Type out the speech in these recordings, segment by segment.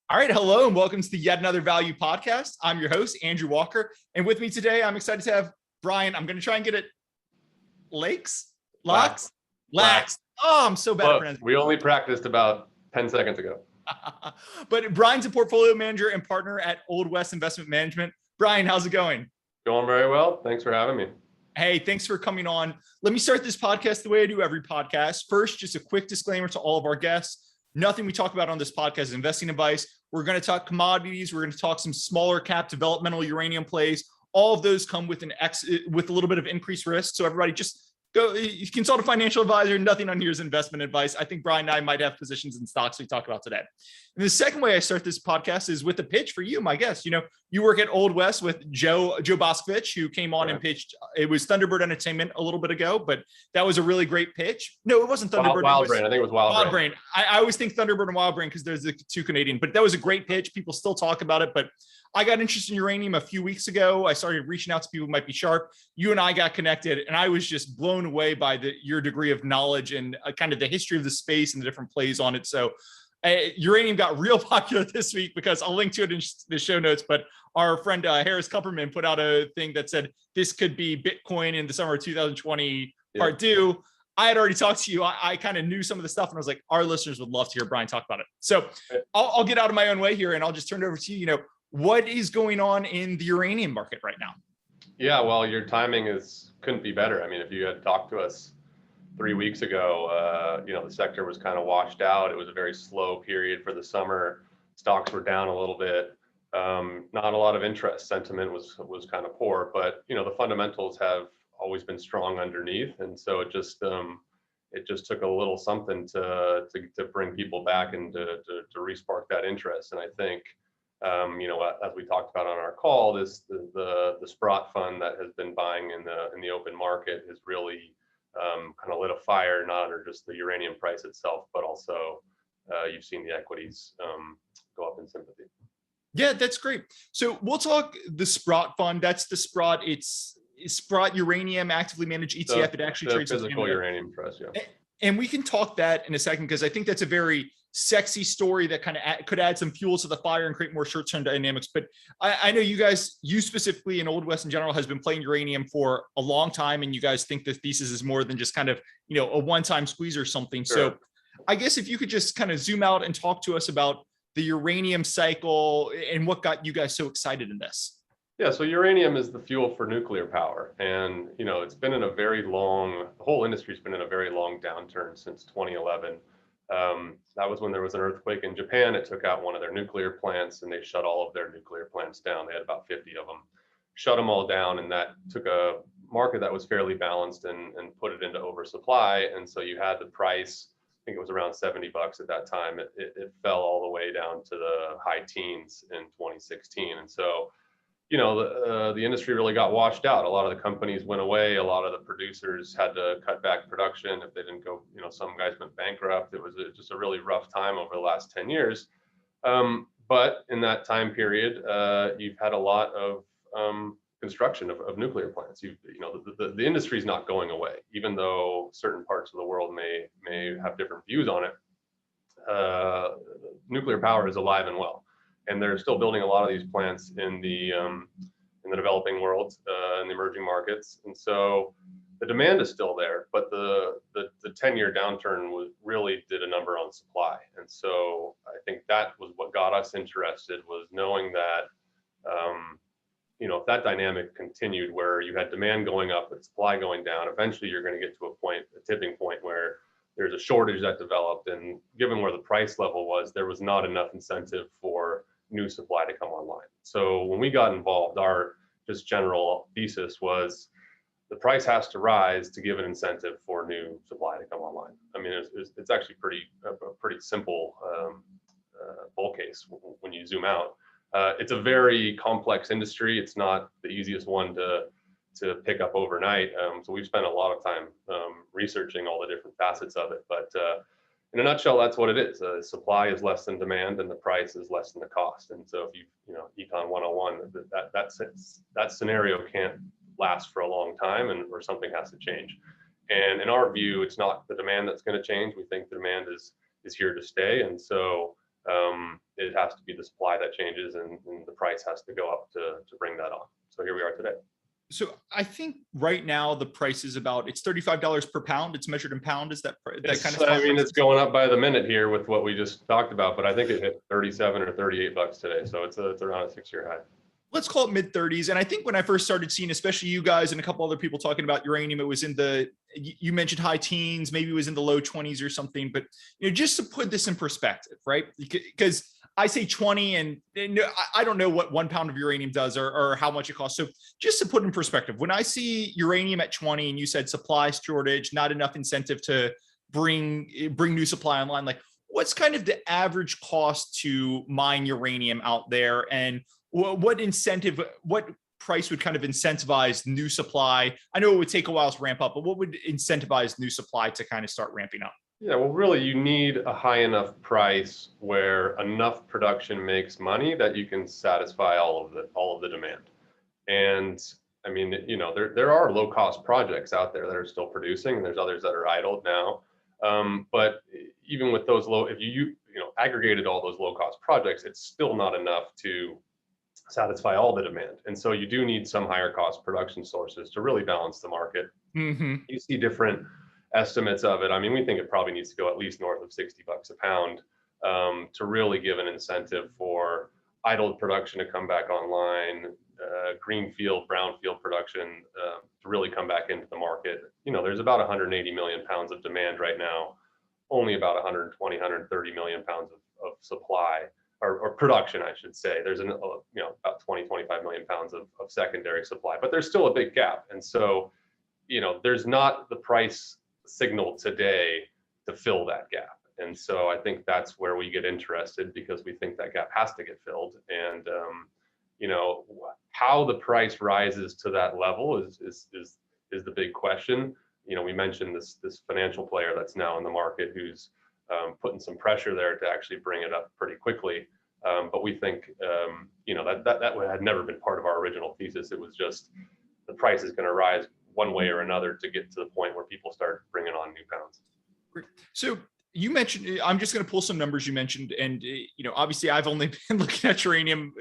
All right, hello and welcome to the Yet Another Value podcast. I'm your host, Andrew Walker, and with me today, I'm excited to have Brian. I'm going to try and get it Lax. Oh, I'm so bad at pronouncing. We only practiced about 10 seconds ago. But Brian's a portfolio manager and partner at Old West Investment Management. Brian, how's it going? Going very well. Thanks for having me. Hey, thanks for coming on. Let me start this podcast the way I do every podcast. First, just a quick disclaimer to all of our guests. Nothing we talk about on this podcast is investing advice. We're going to talk commodities. We're going to talk some smaller cap developmental uranium plays. All of those come with with a little bit of increased risk. So everybody just go consult a financial advisor. Nothing on here is investment advice. I think Brian and I might have positions in stocks we talk about today. And the second way I start this podcast is with a pitch for you, my guest. You know, you work at Old West with Joe Boscovich, who came on and pitched. It was Thunderbird Entertainment a little bit ago, but that was a really great pitch. No, it wasn't Thunderbird. Wildbrain. I think it was Wildbrain. I always think Thunderbird and Wildbrain because there's the two Canadian, but that was a great pitch. People still talk about it, but I got interested in uranium a few weeks ago. I started reaching out to people who might be sharp. You and I got connected, and I was just blown away by your degree of knowledge and kind of the history of the space and the different plays on it. So uranium got real popular this week because I'll link to it in the show notes, but our friend Harris Kupperman put out a thing that said this could be Bitcoin in the summer of 2020 part two. I had already talked to you. I kind of knew some of the stuff and I was like, our listeners would love to hear Brian talk about it. So I'll get out of my own way here and I'll just turn it over to you. You know, what is going on in the uranium market right now? Yeah, well, your timing couldn't be better. I mean, if you had talked to us 3 weeks ago, the sector was kind of washed out. It was a very slow period for the summer. Stocks were down a little bit. Not a lot of interest. Sentiment was kind of poor, but the fundamentals have always been strong underneath, and so it just took a little something to bring people back and to respark that interest. And I think as we talked about on our call, the Sprott fund that has been buying in the open market has really kind of lit a fire, not under just the uranium price itself, but also you've seen the equities go up in sympathy. Yeah, that's great. So we'll talk the Sprott fund. That's the Sprott. It's Sprott Uranium Actively Managed ETF. It actually trades physical uranium trust. Yeah. And we can talk that in a second because I think that's a very sexy story that kind of could add some fuel to the fire and create more short-term dynamics. But I know you specifically in Old West in general has been playing uranium for a long time, and you guys think the thesis is more than just kind of a one-time squeeze or something. Sure. So I guess if you could just kind of zoom out and talk to us about the uranium cycle and what got you guys so excited in this. Yeah, so uranium is the fuel for nuclear power. And, it's been in the whole industry's been in a very long downturn since 2011. That was when there was an earthquake in Japan. It took out one of their nuclear plants and they shut all of their nuclear plants down. They had about 50 of them, shut them all down. And that took a market that was fairly balanced and put it into oversupply. And so you had the price, I think it was around $70 at that time. It fell all the way down to the high teens in 2016. And so the industry really got washed out. A lot of the companies went away. A lot of the producers had to cut back production. If they didn't go, some guys went bankrupt. It was just a really rough time over the last 10 years. But in that time period, you've had a lot of construction of nuclear plants. The industry is not going away, even though certain parts of the world may have different views on it. Nuclear power is alive and well. And they're still building a lot of these plants in the developing world, in the emerging markets. And so the demand is still there, but the 10-year downturn really did a number on supply. And so I think that was what got us interested, was knowing that, if that dynamic continued where you had demand going up but supply going down, eventually you're going to get to a tipping point where there's a shortage that developed. And given where the price level was, there was not enough incentive for new supply to come online. So when we got involved, our just general thesis was the price has to rise to give an incentive for new supply to come online. I mean, it's actually a pretty simple bull case when you zoom out. It's a very complex industry. It's not the easiest one to pick up overnight. So we've spent a lot of time researching all the different facets of it. But in a nutshell, that's what it is. Supply is less than demand, and the price is less than the cost. And so if Econ 101, that scenario can't last for a long time, or something has to change. And in our view, it's not the demand that's going to change. We think the demand is here to stay. And so it has to be the supply that changes, and the price has to go up to bring that on. So here we are today. So I think right now the price is it's $35 per pound. It's measured in pound. Is that kind of? I mean, it's going up by the minute here with what we just talked about, but I think it hit 37 or 38 bucks today. So it's around a 6-year high. Let's call it mid 30s. And I think when I first started seeing, especially you guys and a couple other people talking about uranium, it was you mentioned high teens, maybe it was in the low 20s or something. But just to put this in perspective, right? Because I say 20 and I don't know what 1 pound of uranium does or how much it costs. So just to put in perspective, when I see uranium at 20 and you said supply shortage, not enough incentive to bring new supply online, like what's kind of the average cost to mine uranium out there? And what price would kind of incentivize new supply? I know it would take a while to ramp up, but what would incentivize new supply to kind of start ramping up? Yeah, well, really, you need a high enough price where enough production makes money that you can satisfy all of the demand. And I mean, there are low cost projects out there that are still producing, and there's others that are idled now. But even with those if you aggregated all those low cost projects, it's still not enough to satisfy all the demand. And so you do need some higher cost production sources to really balance the market. Mm-hmm. You see different estimates of it. I mean, we think it probably needs to go at least north of 60 bucks a pound to really give an incentive for idled production to come back online, greenfield, brownfield production to really come back into the market. There's about 180 million pounds of demand right now, only about 120, 130 million pounds of supply or production, I should say. There's about 20, 25 million pounds of secondary supply, but there's still a big gap. And so, there's not the price signal today to fill that gap. And so I think that's where we get interested, because we think that gap has to get filled. And how the price rises to that level is the big question. We mentioned this financial player that's now in the market who's putting some pressure there to actually bring it up pretty quickly. But we think that had never been part of our original thesis. It was just the price is going to rise one way or another to get to the point where people start bringing on new pounds. So you mentioned, I'm just going to pull some numbers you mentioned, and obviously I've only been looking at uranium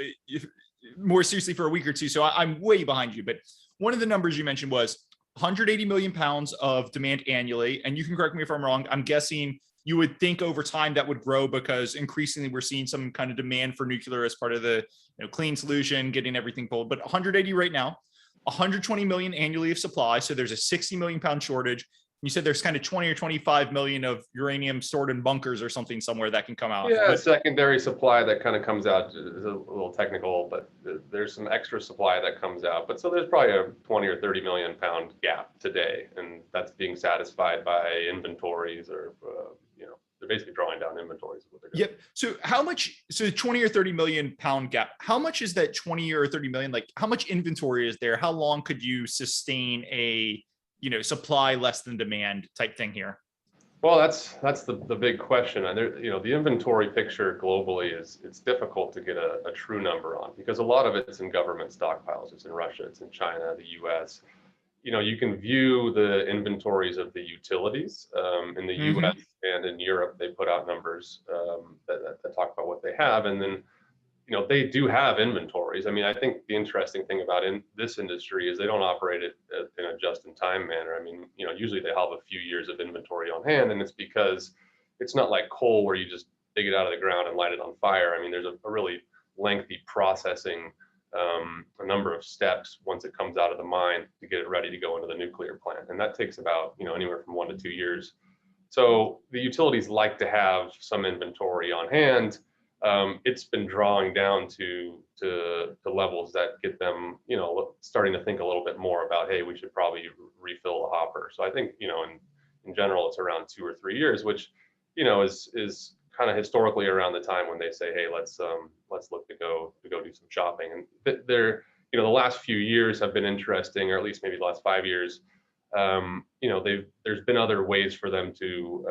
more seriously for a week or two, so I'm way behind you. But one of the numbers you mentioned was 180 million pounds of demand annually, and you can correct me if I'm wrong. I'm guessing you would think over time that would grow because increasingly we're seeing some kind of demand for nuclear as part of the clean solution, getting everything pulled. But 180 right now. 120 million annually of supply. So there's a 60 million pound shortage. You said there's kind of 20 or 25 million of uranium stored in bunkers or something somewhere that can come out. Yeah, but secondary supply that kind of comes out is a little technical, but there's some extra supply that comes out. But so there's probably a 20 or 30 million pound gap today. And that's being satisfied by inventories or, they're basically drawing down inventories. Yep. So how much, 20 or 30 million pound gap, how much is that 20 or 30 million? Like how much inventory is there? How long could you sustain a, supply less than demand type thing here? Well, that's the big question. And the inventory picture globally it's difficult to get a true number on, because a lot of it's in government stockpiles. It's in Russia, it's in China, the US. You can view the inventories of the utilities in the US and in Europe. They put out numbers that talk about what they have. And then, they do have inventories. I mean, I think the interesting thing about this industry is they don't operate it in a just-in-time manner. I mean, usually they have a few years of inventory on hand, and it's because it's not like coal where you just dig it out of the ground and light it on fire. I mean, there's a really lengthy processing, a number of steps once it comes out of the mine to get it ready to go into the nuclear plant. And that takes about, anywhere from 1 to 2 years. So the utilities like to have some inventory on hand. It's been drawing down to levels that get them, starting to think a little bit more about, hey, we should probably refill the hopper. So I think, in general, it's around 2 or 3 years, which, is kind of historically around the time when they say, hey, let's look to go do some shopping. And the last few years have been interesting, or at least maybe the last 5 years. There's been other ways for them to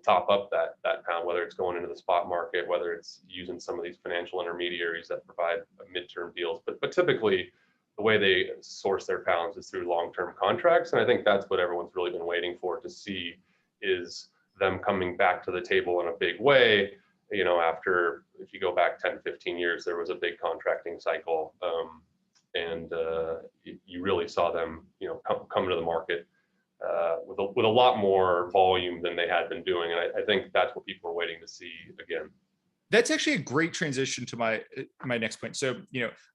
top up that pound, whether it's going into the spot market, whether it's using some of these financial intermediaries that provide midterm deals. But typically, the way they source their pounds is through long-term contracts. And I think that's what everyone's really been waiting for to see, is them coming back to the table in a big way. After, if you go back 10, 15 years, there was a big contracting cycle, and you really saw them, come to the market with a lot more volume than they had been doing. And I think that's what people are waiting to see again. That's actually a great transition to my next point. So,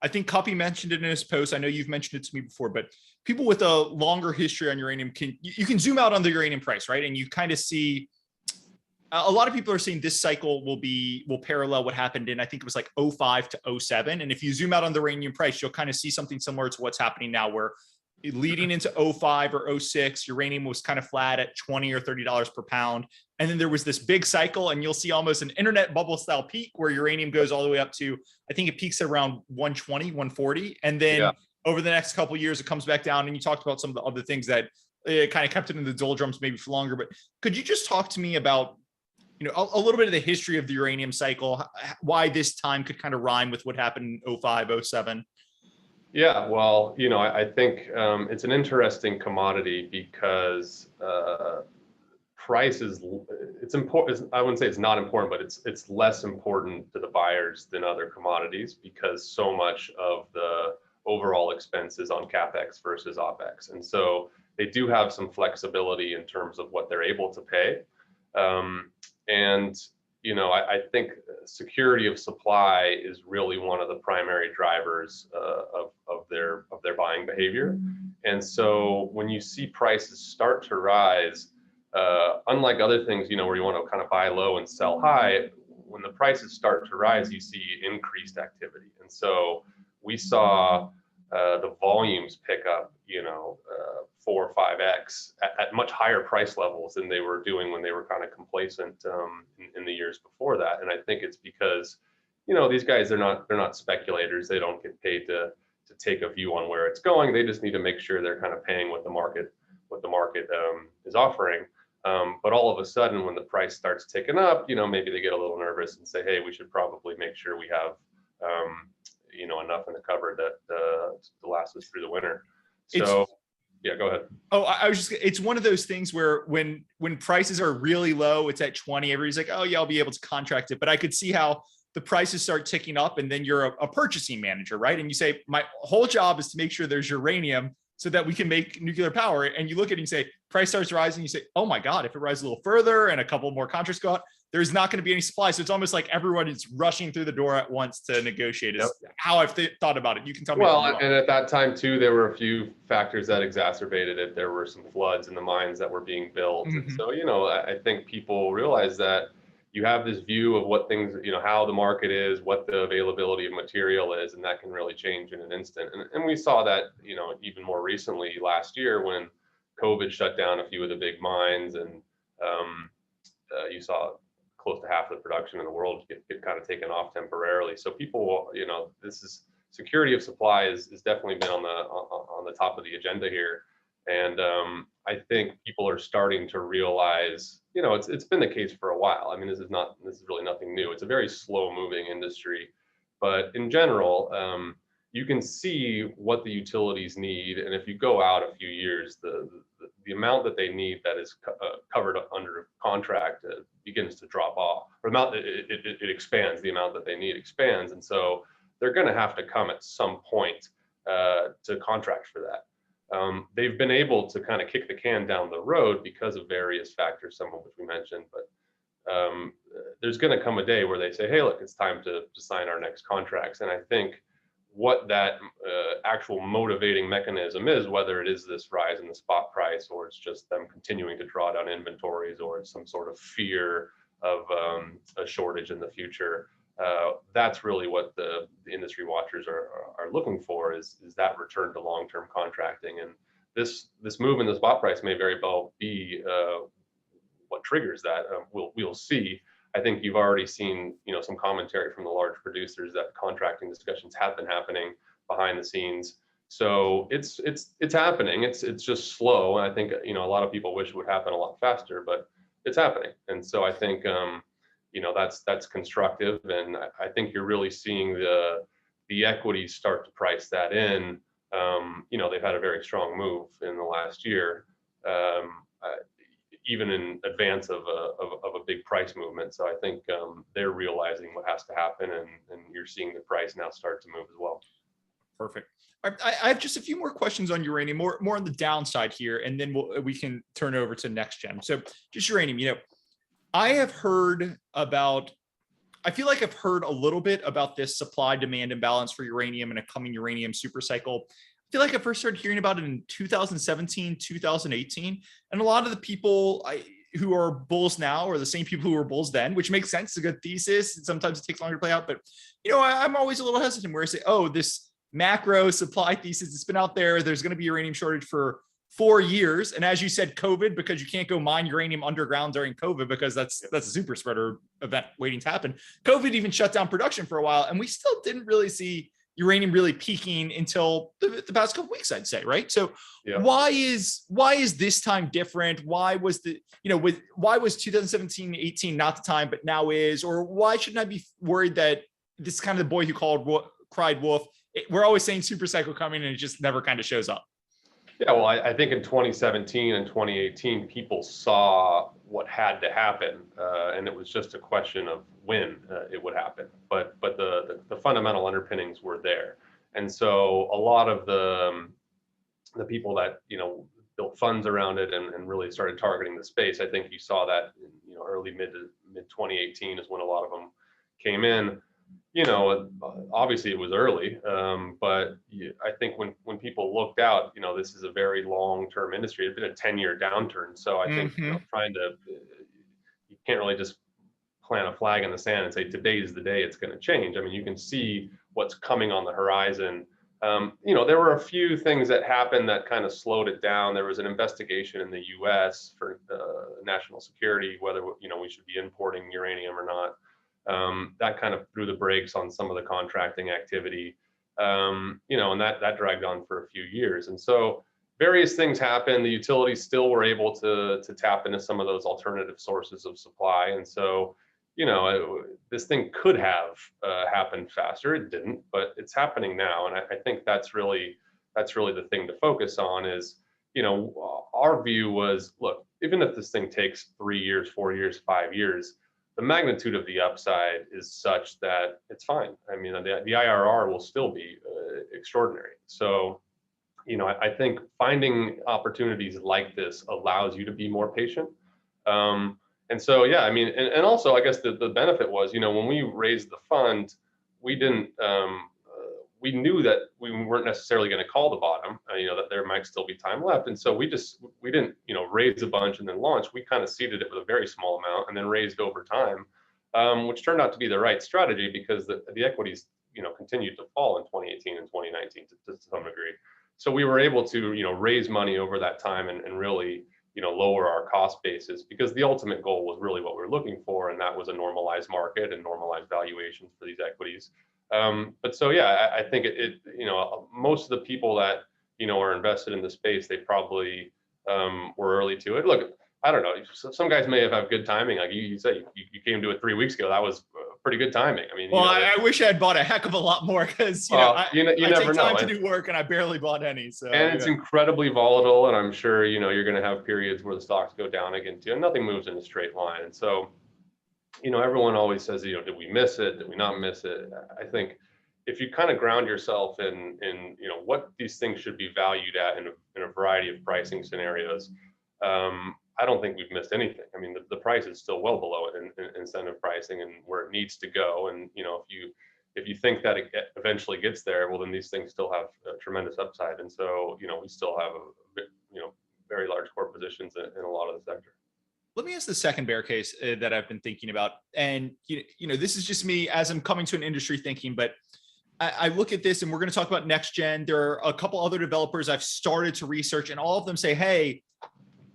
I think Copy mentioned it in his post. I know you've mentioned it to me before, but people with a longer history on uranium you can zoom out on the uranium price, right? And you kind of see a lot of people are saying this cycle will parallel what happened in, I think it was like 05 to 07. And if you zoom out on the uranium price, you'll kind of see something similar to what's happening now, where leading into 05 or 06, uranium was kind of flat at $20 or $30 per pound. And then there was this big cycle, and you'll see almost an internet bubble style peak where uranium goes all the way up to, I think it peaks at around 120, 140. And then over the next couple of years, it comes back down. And you talked about some of the other things that kind of kept it in the doldrums maybe for longer. But could you just talk to me about, a little bit of the history of the uranium cycle, why this time could kind of rhyme with what happened in 05, 07? Yeah, well, I think it's an interesting commodity because price it's important. I wouldn't say it's not important, but it's less important to the buyers than other commodities, because so much of the overall expense is on CapEx versus OpEx. And so they do have some flexibility in terms of what they're able to pay. I think security of supply is really one of the primary drivers of their buying behavior. And so when you see prices start to rise, unlike other things, where you want to kind of buy low and sell high, when the prices start to rise, you see increased activity. And so we saw the volumes pick up, 4 or 5x at much higher price levels than they were doing when they were kind of complacent in the years before that. And I think it's because, these guys are not speculators. They don't get paid to take a view on where it's going. They just need to make sure they're kind of paying what the market is offering. But all of a sudden, when the price starts ticking up, maybe they get a little nervous and say, hey, we should probably make sure we have enough in the cupboard to last us through the winter. So yeah, go ahead. Oh, it's one of those things where when prices are really low, it's at 20, everybody's like, oh yeah, I'll be able to contract it. But I could see how the prices start ticking up, and then you're a purchasing manager, right? And you say, my whole job is to make sure there's uranium so that we can make nuclear power. And you look at it and say, price starts rising. You say, oh my God, if it rises a little further and a couple more contracts go out, there's not going to be any supply. So it's almost like everyone is rushing through the door at once to negotiate. Is how I've thought about it. You can tell me. Well, and at that time too, there were a few factors that exacerbated it. There were some floods in the mines that were being built. Mm-hmm. And so, I think people realize that you have this view of what things, how the market is, what the availability of material is, and that can really change in an instant. And we saw that, even more recently last year when COVID shut down a few of the big mines, and you saw close to half of the production in the world get kind of taken off temporarily. So people, this is security of supply is definitely been on the top of the agenda here. And I think people are starting to realize, it's been the case for a while. I mean, this is really nothing new. It's a very slow moving industry, but in general, you can see what the utilities need. And if you go out a few years, the amount that they need that is covered under contract begins to drop off, or it expands. The amount that they need expands, and so they're going to have to come at some point to contract for that. They've been able to kind of kick the can down the road because of various factors, some of which we mentioned, but there's going to come a day where they say, hey, look, it's time to sign our next contracts. And I think what that actual motivating mechanism is, whether it is this rise in the spot price, or it's just them continuing to draw down inventories, or it's some sort of fear of a shortage in the future, that's really what the industry watchers are looking for, is that return to long-term contracting. And this move in the spot price may very well be what triggers that. We'll see. I think you've already seen, some commentary from the large producers that contracting discussions have been happening behind the scenes. So it's happening. It's just slow. And I think, a lot of people wish it would happen a lot faster, but it's happening. And so I think, that's constructive. And I think you're really seeing the equities start to price that in. They've had a very strong move in the last year. even in advance of a big price movement. So I think they're realizing what has to happen, and you're seeing the price now start to move as well. Perfect. I have just a few more questions on uranium, more on the downside here, and then we can turn over to Nexgen. So just uranium, I feel like I've heard a little bit about this supply demand imbalance for uranium and a coming uranium super cycle. I feel like I first started hearing about it in 2017, 2018. And a lot of the people who are bulls now are the same people who were bulls then, which makes sense. It's a good thesis. And sometimes it takes longer to play out. But, I'm always a little hesitant where I say, oh, this macro supply thesis, it's been out there. There's going to be uranium shortage for 4 years. And as you said, COVID, because you can't go mine uranium underground during COVID, because that's a super spreader event waiting to happen. COVID even shut down production for a while. And we still didn't really see uranium really peaking until the past couple of weeks, I'd say. Right. So yeah. Why is this time different? Why was why was 2017, 18 not the time, but now is? Or why shouldn't I be worried that this is kind of the boy who cried wolf? We're always saying super cycle coming, and it just never kind of shows up. Yeah, well, I think in 2017 and 2018, people saw what had to happen, and it was just a question of when it would happen. But the fundamental underpinnings were there, and so a lot of the people that built funds around it and really started targeting the space. I think you saw that in, early mid 2018 is when a lot of them came in. Obviously it was early, but I think when people looked out, this is a very long-term industry. It's been a 10-year downturn. So I think you can't really just plant a flag in the sand and say, today is the day it's going to change. I mean, you can see what's coming on the horizon. There were a few things that happened that kind of slowed it down. There was an investigation in the US for national security, whether, we should be importing uranium or not. That kind of threw the brakes on some of the contracting activity, and that dragged on for a few years. And so various things happened. The utilities still were able to tap into some of those alternative sources of supply. And so, this thing could have happened faster. It didn't, but it's happening now. And I think that's really the thing to focus on is, our view was, look, even if this thing takes 3 years, 4 years, 5 years, the magnitude of the upside is such that it's fine. I mean, the IRR will still be extraordinary. So, I think finding opportunities like this allows you to be more patient. And so, yeah, I mean, and also, I guess the benefit was, when we raised the fund, we didn't, we knew that we weren't necessarily going to call the bottom, that there might still be time left. And so we didn't, raise a bunch and then launch. We kind of seeded it with a very small amount and then raised over time, which turned out to be the right strategy because the equities, continued to fall in 2018 and 2019 to some degree. So we were able to, raise money over that time and really, lower our cost basis, because the ultimate goal was really what we were looking for. And that was a normalized market and normalized valuations for these equities. But so, yeah, I think most of the people that, are invested in the space, they probably were early to it. Look, I don't know. Some guys may have had good timing. Like you said, you came to it 3 weeks ago. That was pretty good timing. I mean, well, I wish I had bought a heck of a lot more because, I take time to do work and I barely bought any. So, and it's incredibly volatile. And I'm sure, you're going to have periods where the stocks go down again too. And nothing moves in a straight line. And so, everyone always says, did we miss it? Did we not miss it? I think if you kind of ground yourself in what these things should be valued at in a variety of pricing scenarios, I don't think we've missed anything. I mean, the price is still well below it in incentive pricing and where it needs to go. And if you think that it eventually gets there, well, then these things still have a tremendous upside. And so we still have very large core positions in a lot of the sector. Let me ask the second bear case that I've been thinking about. And, this is just me as I'm coming to an industry thinking, but I look at this and we're going to talk about Nexgen. There are a couple other developers I've started to research and all of them say, hey,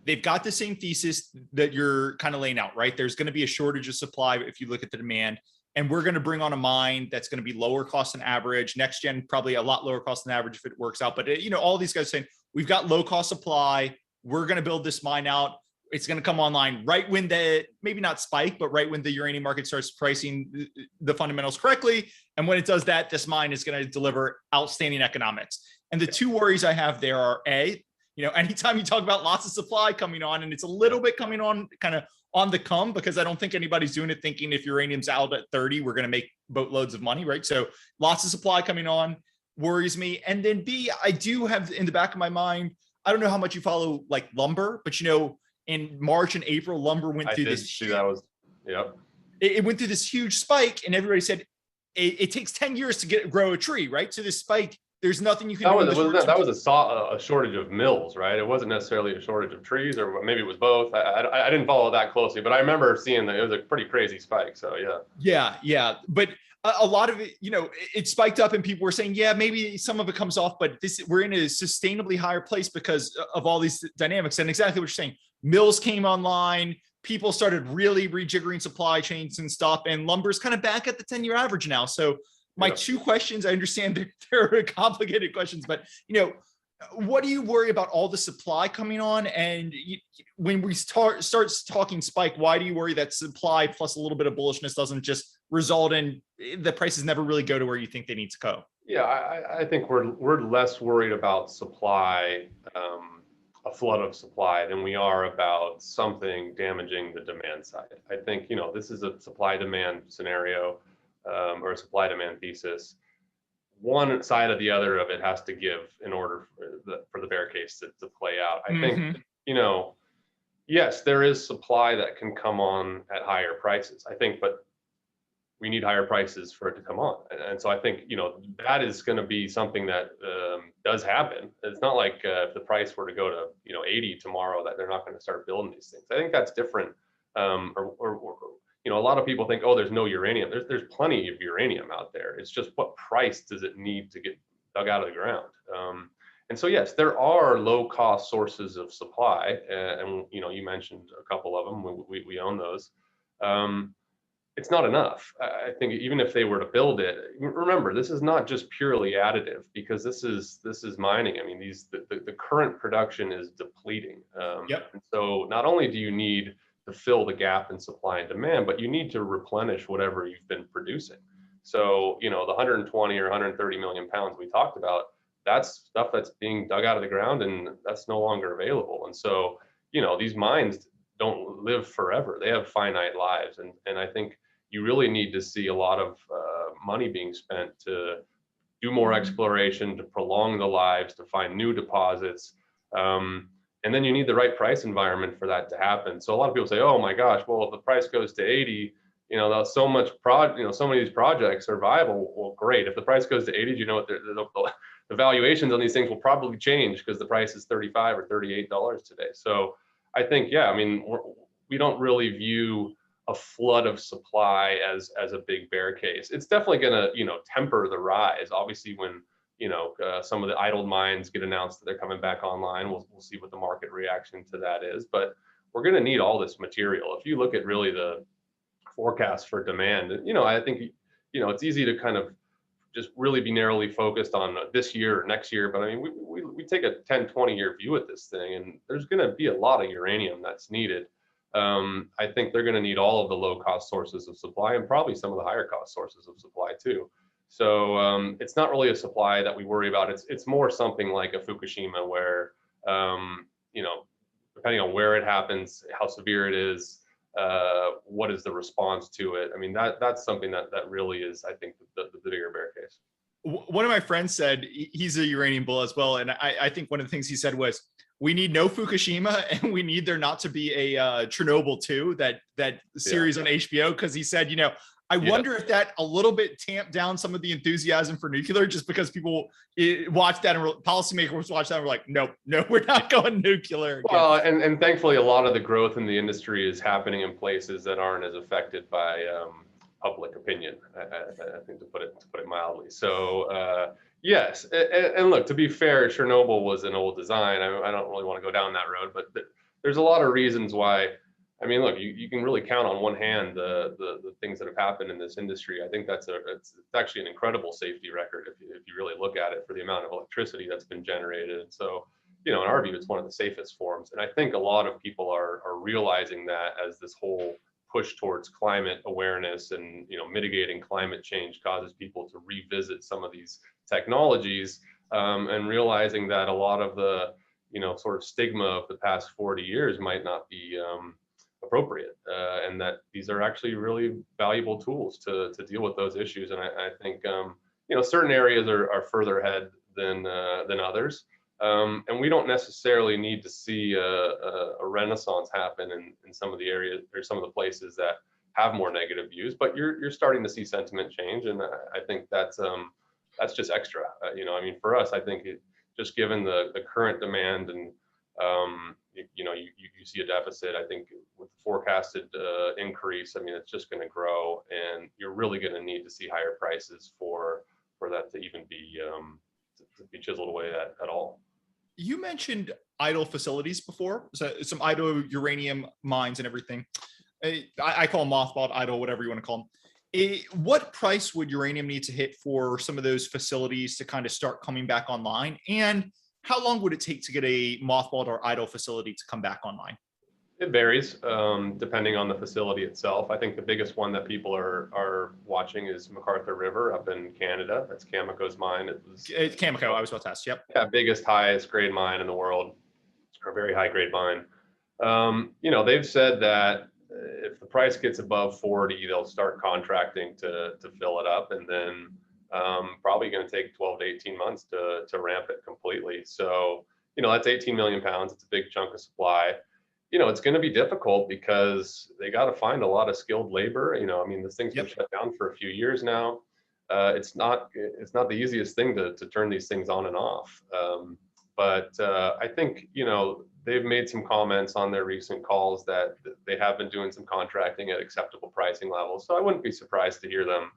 they've got the same thesis that you're kind of laying out, right? There's going to be a shortage of supply if you look at the demand, and we're going to bring on a mine that's going to be lower cost than average. Nexgen, probably a lot lower cost than average if it works out. But, all these guys saying, we've got low cost supply. We're going to build this mine out. It's going to come online right when maybe not spike, but right when the uranium market starts pricing the fundamentals correctly. And when it does that, this mine is going to deliver outstanding economics. And the two worries I have there are, A, anytime you talk about lots of supply coming on, and it's a little bit coming on kind of on the come, because I don't think anybody's doing it thinking if uranium's out at 30, we're going to make boatloads of money, right? So lots of supply coming on worries me. And then B, I do have in the back of my mind, I don't know how much you follow like lumber, but in March and April, lumber went through this. It went through this huge spike, and everybody said it takes 10 years to grow a tree, right? So this spike, there's nothing you can do. That was a shortage of mills, right? It wasn't necessarily a shortage of trees, or maybe it was both. I didn't follow that closely, but I remember seeing that it was a pretty crazy spike. So yeah. But a lot of it, it spiked up, and people were saying, yeah, maybe some of it comes off, but we're in a sustainably higher place because of all these dynamics. And exactly what you're saying, mills came online, people started really rejiggering supply chains and stuff, and lumber's kind of back at the 10-year average now. So my two questions, I understand they're complicated questions, but what do you worry about all the supply coming on? And when we start talking spike, why do you worry that supply plus a little bit of bullishness doesn't just result in the prices never really go to where you think they need to go? Yeah, I think we're less worried about supply, a flood of supply, than we are about something damaging the demand side. I think, this is a supply demand scenario, or a supply demand thesis. One side or the other of it has to give in order for the bear case to play out. I think, yes, there is supply that can come on at higher prices, I think, but we need higher prices for it to come on. And so I think, that is going to be something that does happen. It's not like if the price were to go to, 80 tomorrow, that they're not going to start building these things. I think that's different. A lot of people think, oh, there's no uranium. There's plenty of uranium out there. It's just what price does it need to get dug out of the ground? And so, yes, there are low cost sources of supply. And, you mentioned a couple of them. We own those. It's not enough. I think even if they were to build it, remember, this is not just purely additive, because this is mining. I mean, the current production is depleting. And so not only do you need to fill the gap in supply and demand, but you need to replenish whatever you've been producing. So, the 120 or 130 million pounds we talked about, that's stuff that's being dug out of the ground, and that's no longer available. And so, these mines don't live forever. They have finite lives. And I think you really need to see a lot of money being spent to do more exploration, to prolong the lives, to find new deposits. And then you need the right price environment for that to happen. So a lot of people say, oh my gosh, well, if the price goes to 80, so many of these projects are viable. Well, great. If the price goes to 80, the valuations on these things will probably change because the price is $35 or $38 today. So I think, we don't really view a flood of supply as a big bear case. It's definitely going to, temper the rise. Obviously, when some of the idled mines get announced that they're coming back online, we'll see what the market reaction to that is. But we're going to need all this material. If you look at really the forecast for demand, I think, it's easy to kind of just really be narrowly focused on this year or next year. But I mean, we take a 10, 20-year view at this thing, and there's going to be a lot of uranium that's needed. I think they're going to need all of the low-cost sources of supply, and probably some of the higher-cost sources of supply too. So it's not really a supply that we worry about. It's more something like a Fukushima, where depending on where it happens, how severe it is, what is the response to it. I mean, that's something that really is, I think, the bigger bear case. One of my friends said, he's a uranium bull as well, and I think one of the things he said was, we need no Fukushima, and we need there not to be a Chernobyl 2, that series on HBO, because he said, I wonder if that a little bit tamped down some of the enthusiasm for nuclear, just because people watch that and policymakers watch that and we're like, no, we're not going nuclear again. Well, and thankfully, a lot of the growth in the industry is happening in places that aren't as affected by public opinion, I think, to put it mildly. So yes, and look, to be fair, Chernobyl was an old design. I don't really want to go down that road, but there's a lot of reasons why. I mean, look, you can really count on one hand the things that have happened in this industry. I think it's actually an incredible safety record if you really look at it, for the amount of electricity that's been generated. So, in our view, it's one of the safest forms. And I think a lot of people are realizing that as this whole push towards climate awareness and mitigating climate change causes people to revisit some of these technologies, and realizing that a lot of the sort of stigma of the past 40 years might not be appropriate, and that these are actually really valuable tools to deal with those issues. And I think certain areas are further ahead than others, and we don't necessarily need to see a renaissance happen in some of the areas or some of the places that have more negative views. But you're starting to see sentiment change, and I think that's just extra. I mean, for us, I think just given the current demand and you see a deficit. I think with the forecasted increase, I mean, it's just going to grow, and you're really going to need to see higher prices for that to even be to be chiseled away at all. You mentioned idle facilities before, so some idle uranium mines and everything. I call them mothballed, idle, whatever you want to call them. What price would uranium need to hit for some of those facilities to kind of start coming back online? And how long would it take to get a mothballed or idle facility to come back online? It varies depending on the facility itself. I think the biggest one that people are watching is McArthur River up in Canada. That's Cameco's mine. It's Cameco. I was about to ask. Yep. Yeah, biggest, highest grade mine in the world, or very high grade mine. They've said that if the price gets above 40, they'll start contracting to fill it up, and then probably going to take 12 to 18 months to ramp it completely. So, that's 18 million pounds. It's a big chunk of supply. It's going to be difficult because they got to find a lot of skilled labor. I mean, this thing's been shut down for a few years now. It's not the easiest thing to turn these things on and off. But I think, they've made some comments on their recent calls that they have been doing some contracting at acceptable pricing levels. So I wouldn't be surprised to hear them,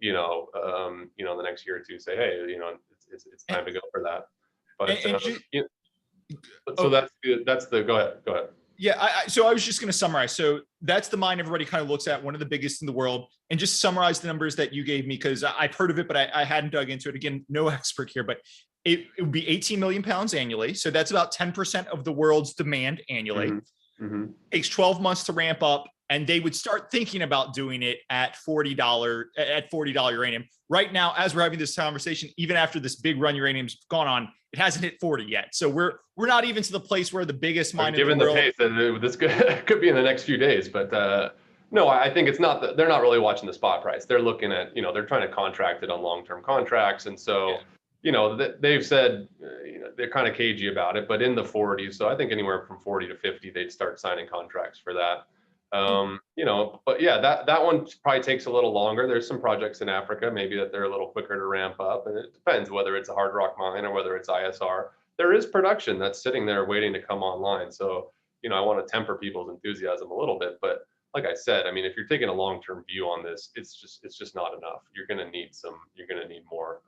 the next year or two say, hey, it's time to go for that. But so that's the go ahead. Yeah, so I was just going to summarize. So that's the mine everybody kind of looks at, one of the biggest in the world, and just summarize the numbers that you gave me, because I've heard of it, but I hadn't dug into it. Again, no expert here, but it would be 18 million pounds annually. So that's about 10% of the world's demand annually. Mm-hmm. Takes 12 months to ramp up, and they would start thinking about doing it at $40 uranium. Right now, as we're having this conversation, even after this big run uranium's gone on, it hasn't hit 40 yet. So we're not even to the place where the biggest mine in the world. Given the pace, this could be in the next few days. But no, I think it's not. They're not really watching the spot price. They're looking at, they're trying to contract it on long-term contracts, and so. They've said, they're kind of cagey about it, but in the 40s. So I think anywhere from 40 to 50, they'd start signing contracts for that. But yeah, that one probably takes a little longer. There's some projects in Africa, maybe that they're a little quicker to ramp up, and it depends whether it's a hard rock mine or whether it's ISR. There is production that's sitting there waiting to come online. So, I want to temper people's enthusiasm a little bit, but like I said, I mean, if you're taking a long-term view on this, it's just not enough. You're going to need more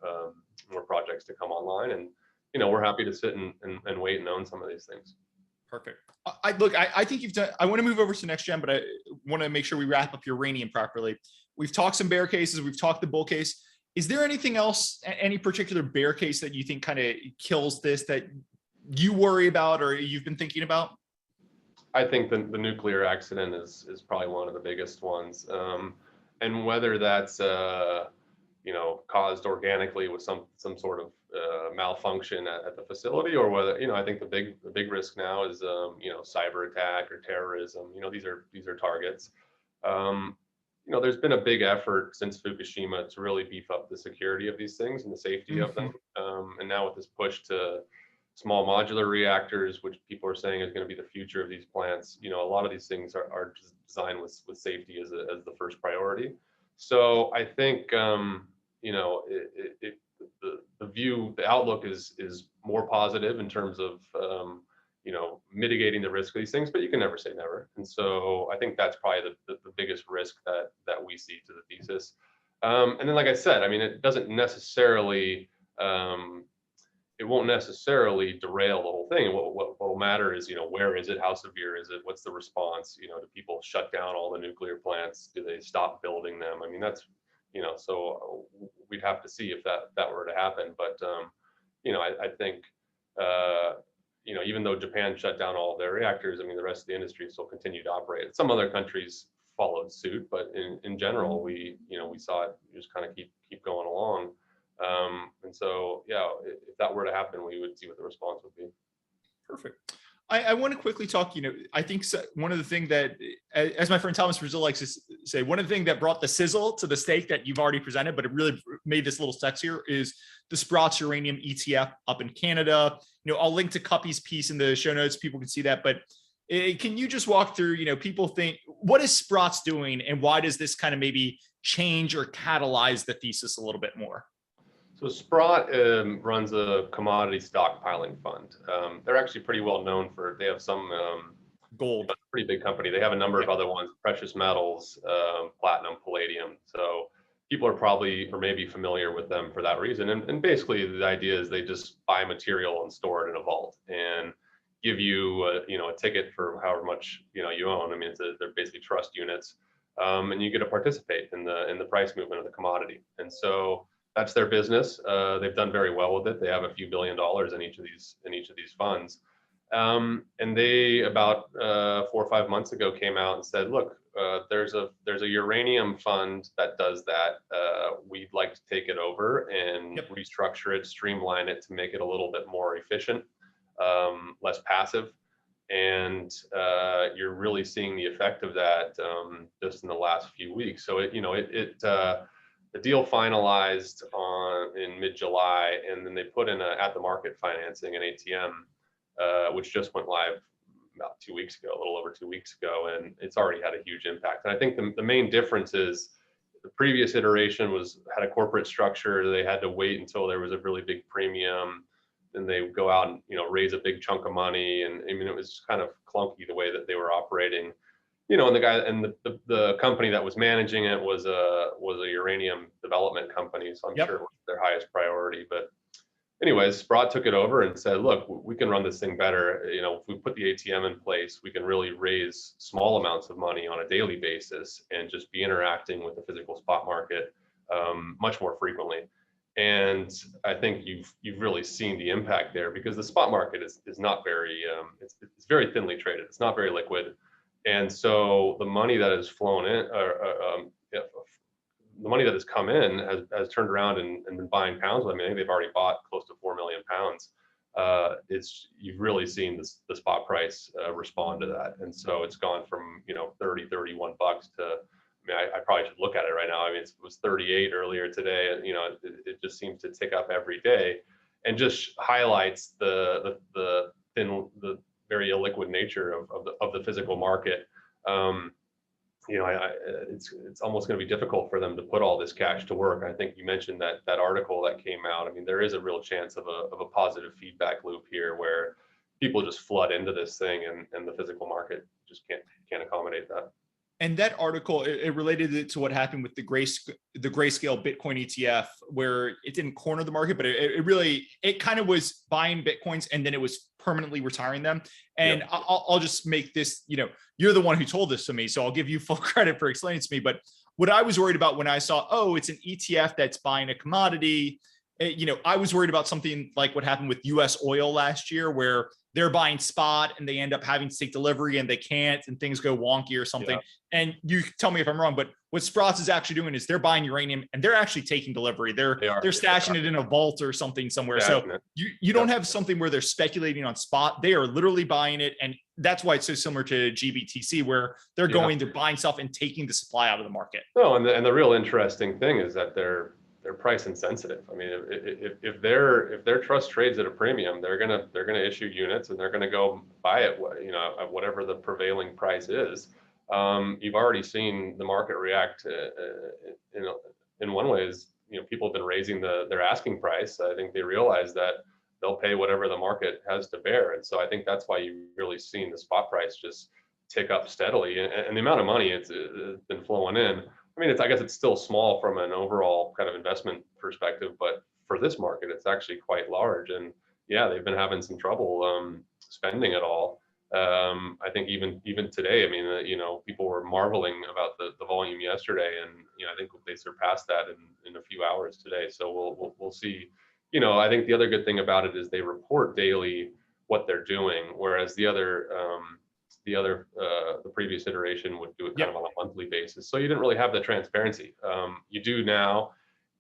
projects to come online, and we're happy to sit and wait and own some of these things. Perfect. I think you've done. I want to move over to Nexgen, but I want to make sure we wrap up uranium properly. We've talked some bear cases. We've talked the bull case. Is there anything else, any particular bear case that you think kind of kills this, that you worry about or you've been thinking about? I think the nuclear accident is probably one of the biggest ones, and whether that's caused organically with some sort of malfunction at the facility, or whether I think the big risk now is cyber attack or terrorism. These are targets. There's been a big effort since Fukushima to really beef up the security of these things and the safety of them, and now with this push to small modular reactors, which people are saying is going to be the future of these plants. A lot of these things are designed with safety as the first priority. So I think the outlook is more positive in terms of mitigating the risk of these things, but you can never say never. And so I think that's probably the biggest risk that we see to the thesis. And then, like I said, I mean, it doesn't necessarily it won't necessarily derail the whole thing. What will matter is, where is it? How severe is it? What's the response? Do people shut down all the nuclear plants? Do they stop building them? I mean, that's, so we'd have to see if that were to happen. But, I think, even though Japan shut down all of their reactors, I mean, the rest of the industry still continued to operate. Some other countries followed suit, but in general, we saw it just kind of keep going along. And so, yeah, if that were to happen, we would see what the response would be. Perfect. I want to quickly talk, I think one of the things that, as my friend Thomas Brazil likes to say, one of the things that brought the sizzle to the steak that you've already presented, but it really made this little sexier, is the Sprott's Uranium ETF up in Canada. I'll link to Cuppy's piece in the show notes. People can see that. But can you just walk through, people think, what is Sprott's doing and why does this kind of maybe change or catalyze the thesis a little bit more? So Sprott runs a commodity stockpiling fund. They're actually pretty well known for, they have some gold, pretty big company. They have a number of other ones, precious metals, platinum, palladium. So people are probably or maybe familiar with them for that reason. And basically the idea is they just buy material and store it in a vault and give you a ticket for however much you own. I mean, they're basically trust units, and you get to participate in the price movement of the commodity. And so that's their business. They've done very well with it. They have a few $1 billion in each of these funds. And they about 4 or 5 months ago came out and said, look, there's a uranium fund that does that. We'd like to take it over and restructure it, streamline it to make it a little bit more efficient, less passive. And you're really seeing the effect of that just in the last few weeks. So the deal finalized in mid-July, and then they put in a at-the-market financing, an ATM, which just went live about 2 weeks ago, a little over 2 weeks ago, and it's already had a huge impact. And I think the main difference is the previous iteration had a corporate structure. They had to wait until there was a really big premium, then they would go out and raise a big chunk of money, and I mean it was kind of clunky the way that they were operating. And the guy and the company that was managing it was a uranium development company, so I'm sure it was their highest priority. But anyways, Sprott took it over and said, look, we can run this thing better. If we put the ATM in place, we can really raise small amounts of money on a daily basis and just be interacting with the physical spot market much more frequently. And I think you've really seen the impact there, because the spot market is not very it's very thinly traded. It's not very liquid. And so the money that has flown in, the money that has come in has turned around and been buying pounds. I mean, I think they've already bought close to 4 million pounds. You've really seen the spot price respond to that. And so it's gone from, 30, 31 bucks to, I probably should look at it right now. I mean, it was 38 earlier today. And, it just seems to tick up every day, and just highlights the very illiquid nature of the physical market. It's almost going to be difficult for them to put all this cash to work. I think you mentioned that article that came out. I mean, there is a real chance of a positive feedback loop here, where people just flood into this thing, and the physical market just can't accommodate that. And that article, it related it to what happened with the grayscale Bitcoin ETF, where it didn't corner the market, but it kind of was buying Bitcoins and then it was permanently retiring them. And I'll just make this, you're the one who told this to me, so I'll give you full credit for explaining it to me. But what I was worried about when I saw, it's an ETF that's buying a commodity, I was worried about something like what happened with US oil last year, where they're buying spot and they end up having to take delivery and they can't, and things go wonky or something. Yeah. And you tell me if I'm wrong, but what Sprott's is actually doing is they're buying uranium and they're actually taking delivery. They're stashing it in a vault or something somewhere. So you don't have something where they're speculating on spot. They are literally buying it. And that's why it's so similar to GBTC, where they're buying stuff and taking the supply out of the market. No, and the real interesting thing is that they're price insensitive. I mean, if their trust trades at a premium, they're gonna issue units and they're gonna go buy it, at whatever the prevailing price is. You've already seen the market react. In one way, is people have been raising their asking price. I think they realize that they'll pay whatever the market has to bear, and so I think that's why you've really seen the spot price just tick up steadily, and the amount of money it's been flowing in. I mean, I guess it's still small from an overall kind of investment perspective, but for this market, it's actually quite large. And they've been having some trouble spending it all. I think even today, I mean, people were marveling about the volume yesterday, and I think they surpassed that in a few hours today. So we'll see. I think the other good thing about it is they report daily what they're doing, whereas the previous iteration would do it kind of on a monthly basis. So you didn't really have the transparency. You do now.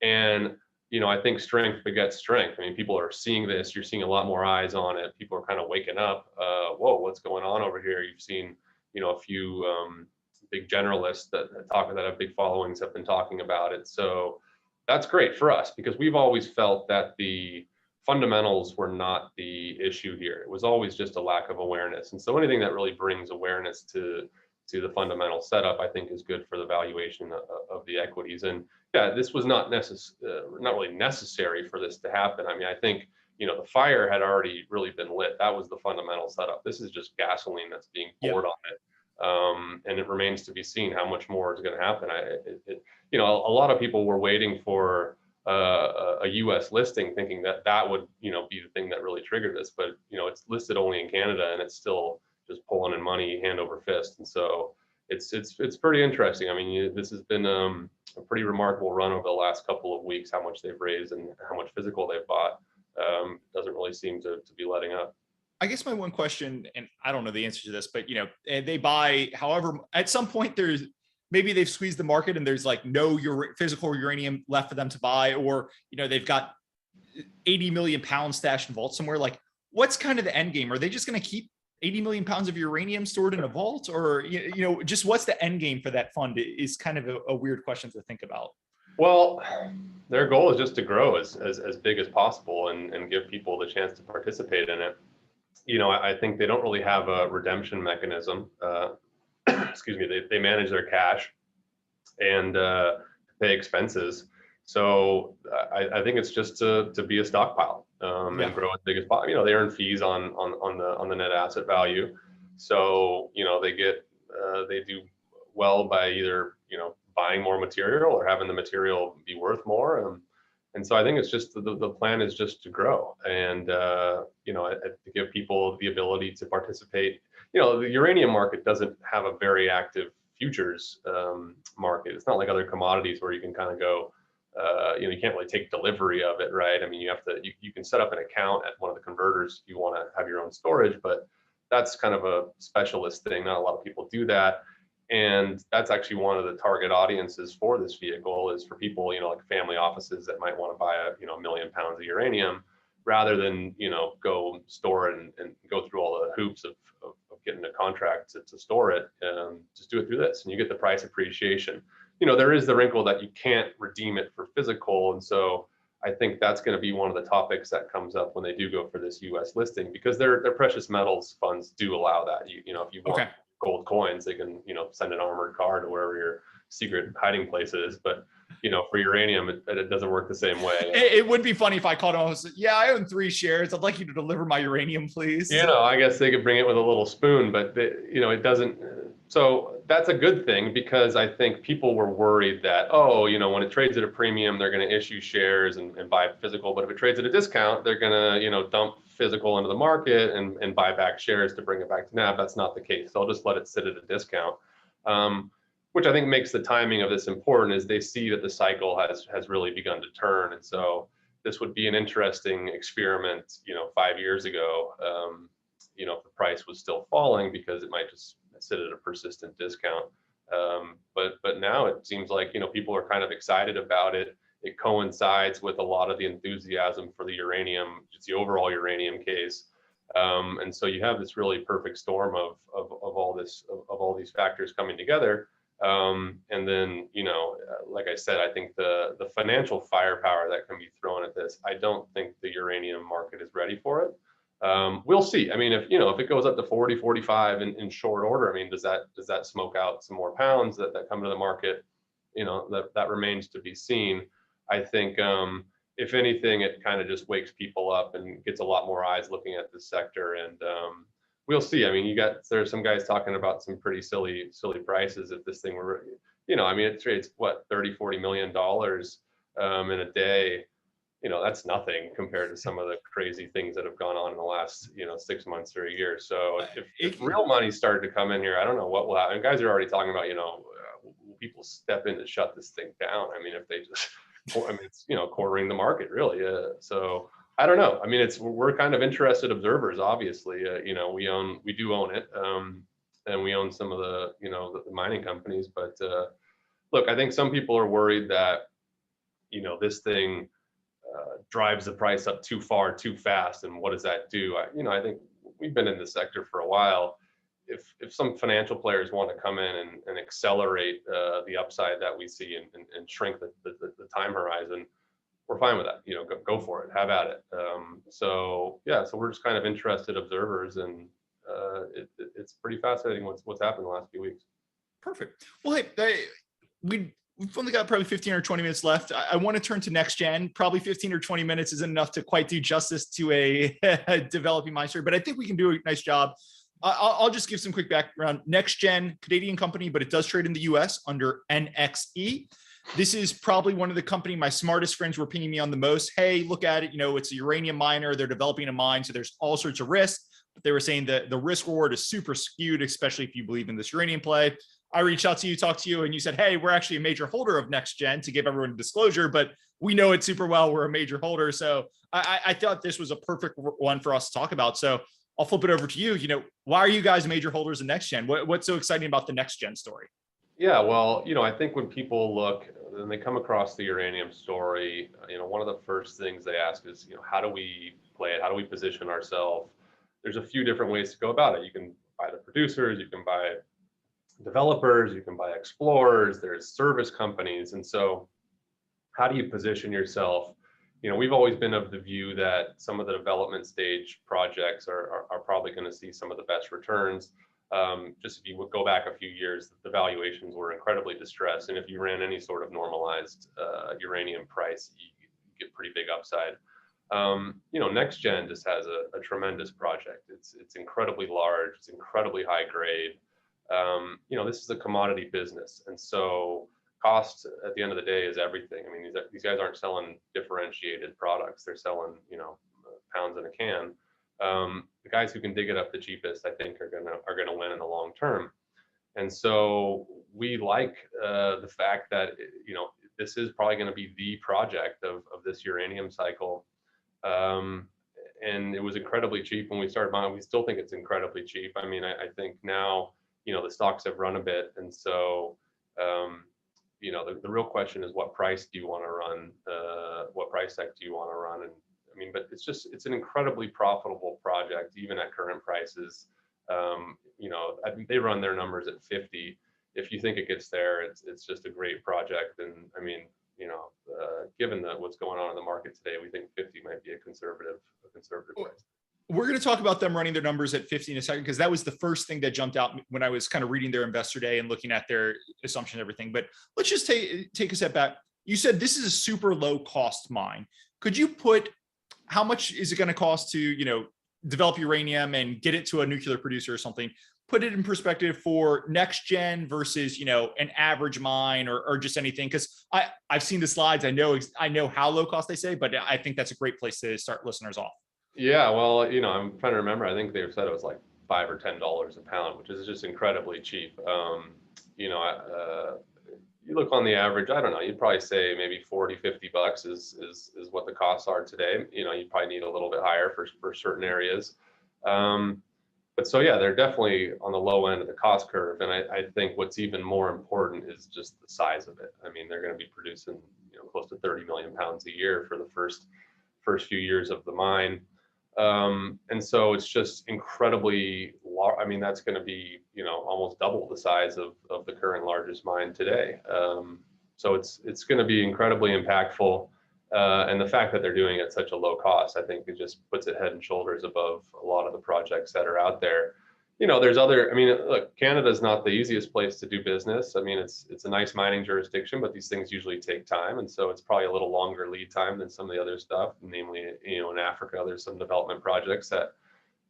And I think strength begets strength. I mean, people are seeing this. You're seeing a lot more eyes on it. People are kind of waking up. Whoa, what's going on over here? You've seen, a few big generalists that have big followings have been talking about it. So that's great for us because we've always felt that the fundamentals were not the issue here. It was always just a lack of awareness. And so anything that really brings awareness to the fundamental setup, I think is good for the valuation of the equities. And yeah, this was not really necessary for this to happen. I mean, I think, the fire had already really been lit. That was the fundamental setup. This is just gasoline that's being poured on it. And it remains to be seen how much more is going to happen. A lot of people were waiting for a U.S. listing, thinking that would, be the thing that really triggered this. But it's listed only in Canada, and it's still just pulling in money hand over fist. And so it's pretty interesting. I mean, this has been a pretty remarkable run over the last couple of weeks. How much they've raised and how much physical they've bought doesn't really seem to be letting up. I guess my one question, and I don't know the answer to this, but they buy, however, at some point maybe they've squeezed the market and there's like no physical uranium left for them to buy, or they've got 80 million pounds stashed in vault somewhere. Like, what's kind of the end game? Are they just going to keep 80 million pounds of uranium stored in a vault, or just what's the end game for that fund is kind of a weird question to think about. Well, their goal is just to grow as big as possible and give people the chance to participate in it. I think they don't really have a redemption mechanism. Excuse me, they manage their cash and pay expenses. So I think it's just to be a stockpile and grow as big as possible. They earn fees on the net asset value. So they do well by either buying more material or having the material be worth more. And so I think it's just the plan is just to grow and to give people the ability to participate. The uranium market doesn't have a very active futures market. It's not like other commodities where you can kind of go, you can't really take delivery of it, right? I mean, you can set up an account at one of the converters if you want to have your own storage, but that's kind of a specialist thing. Not a lot of people do that. And that's actually one of the target audiences for this vehicle is for people, like family offices that might want to buy a million pounds of uranium rather than, go store it and go through all the hoops of getting a contract to store it. Just do it through this and you get the price appreciation. There is the wrinkle that you can't redeem it for physical. And so I think that's going to be one of the topics that comes up when they do go for this U.S. listing, because their precious metals funds do allow that. If you want gold coins, they can, send an armored car to wherever your secret hiding place is. But, for uranium, it doesn't work the same way. It would be funny if I called him and said, yeah, I own 3 shares. I'd like you to deliver my uranium, please. I guess they could bring it with a little spoon, but it doesn't. So that's a good thing, because I think people were worried that, when it trades at a premium, they're going to issue shares and buy physical. But if it trades at a discount, they're going to, dump physical into the market and buy back shares to bring it back to NAV. That's not the case. They'll just let it sit at a discount, which I think makes the timing of this important, as they see that the cycle has really begun to turn. And so this would be an interesting experiment, 5 years ago, if the price was still falling, because it might just sit at a persistent discount. But now it seems like, people are kind of excited about it. It coincides with a lot of the enthusiasm for the uranium, just the overall uranium case. And so you have this really perfect storm of all these factors coming together. And then, like I said, I think the financial firepower that can be thrown at this, I don't think the uranium market is ready for it. We'll see. I mean, if it goes up to 40, 45 in short order, I mean, does that smoke out some more pounds that come to the market? That remains to be seen. I think, if anything, it kind of just wakes people up and gets a lot more eyes looking at this sector. And we'll see. I mean, there's some guys talking about some pretty silly prices if this thing were, I mean, it trades what, $30-40 million in a day. That's nothing compared to some of the crazy things that have gone on in the last, 6 months or a year. So if real money started to come in here, I don't know what will happen. And guys are already talking about, will people step in to shut this thing down? I mean, if they just, it's, cornering the market really. So I don't know. I mean, we're kind of interested observers, obviously. We do own it, and we own some of the, the mining companies. But look, I think some people are worried that, this thing drives the price up too far, too fast, and what does that do? I think we've been in this sector for a while. If some financial players want to come in and accelerate the upside that we see and shrink the time horizon, we're fine with that. Go for it, have at it. So we're just kind of interested observers, and it's pretty fascinating what's happened the last few weeks. Perfect. Well, hey, we've only got probably 15 or 20 minutes left. I want to turn to Nexgen. Probably 15 or 20 minutes isn't enough to quite do justice to a developing mine story, but I think we can do a nice job. I'll just give some quick background. Nexgen, Canadian company, but it does trade in the US under NXE. This is probably one of the company my smartest friends were pinging me on the most. Hey, look at it. It's a uranium miner. They're developing a mine, so there's all sorts of risks. But they were saying that the risk reward is super skewed, especially if you believe in this uranium play. I reached out to you, talked to you, and you said, hey, we're actually a major holder of Nexgen, to give everyone disclosure, but we know it super well. We're a major holder. So I thought this was a perfect one for us to talk about. So I'll flip it over to you. Why are you guys major holders of Nexgen? What's so exciting about the Nexgen story? Yeah, well, I think when people look and they come across the uranium story, one of the first things they ask is, how do we play it? How do we position ourselves? There's a few different ways to go about it. You can buy the producers, you can buy developers, you can buy explorers, there's service companies. And so how do you position yourself? We've always been of the view that some of the development stage projects are probably going to see some of the best returns. Just if you would go back a few years, the valuations were incredibly distressed. And if you ran any sort of normalized uranium price, you get pretty big upside. Nexgen just has a tremendous project. It's incredibly large, it's incredibly high grade. This is a commodity business. And so cost at the end of the day is everything. I mean, these guys aren't selling differentiated products. They're selling, pounds in a can. The guys who can dig it up the cheapest, I think, are gonna win in the long term. And so we like the fact that this is probably going to be the project of this uranium cycle. And it was incredibly cheap when we started buying. We still think it's incredibly cheap. I mean, I think now the stocks have run a bit, and so the real question is, what price do you want to run? What price tag do you want to run? And I mean, but it's an incredibly profitable project, even at current prices. I think they run their numbers at 50. If you think it gets there, it's just a great project. And I mean, given what's going on in the market today, we think 50 might be a conservative price. We're going to talk about them running their numbers at 50 in a second, because that was the first thing that jumped out when I was kind of reading their investor day and looking at their assumption and everything. But let's just take a step back. You said this is a super low cost mine. Could you put, how much is it going to cost to, develop uranium and get it to a nuclear producer or something? Put it in perspective for Nexgen versus, an average mine or just anything. Because I've seen the slides. I know how low cost they say, but I think that's a great place to start listeners off. Yeah, well, I'm trying to remember. I think they said it was like $5 or $10 a pound, which is just incredibly cheap. You look on the average, I don't know, you'd probably say maybe $40-50 is what the costs are today. You probably need a little bit higher for certain areas. But so yeah, they're definitely on the low end of the cost curve. And I think what's even more important is just the size of it. I mean, they're going to be producing close to 30 million pounds a year for the first few years of the mine. And so it's just incredibly large. I mean, that's going to be, almost double the size of the current largest mine today. So it's going to be incredibly impactful. And the fact that they're doing it at such a low cost, I think it just puts it head and shoulders above a lot of the projects that are out there. Look, Canada's not the easiest place to do business. I mean, it's a nice mining jurisdiction, but these things usually take time. And so it's probably a little longer lead time than some of the other stuff. Namely, in Africa, there's some development projects that,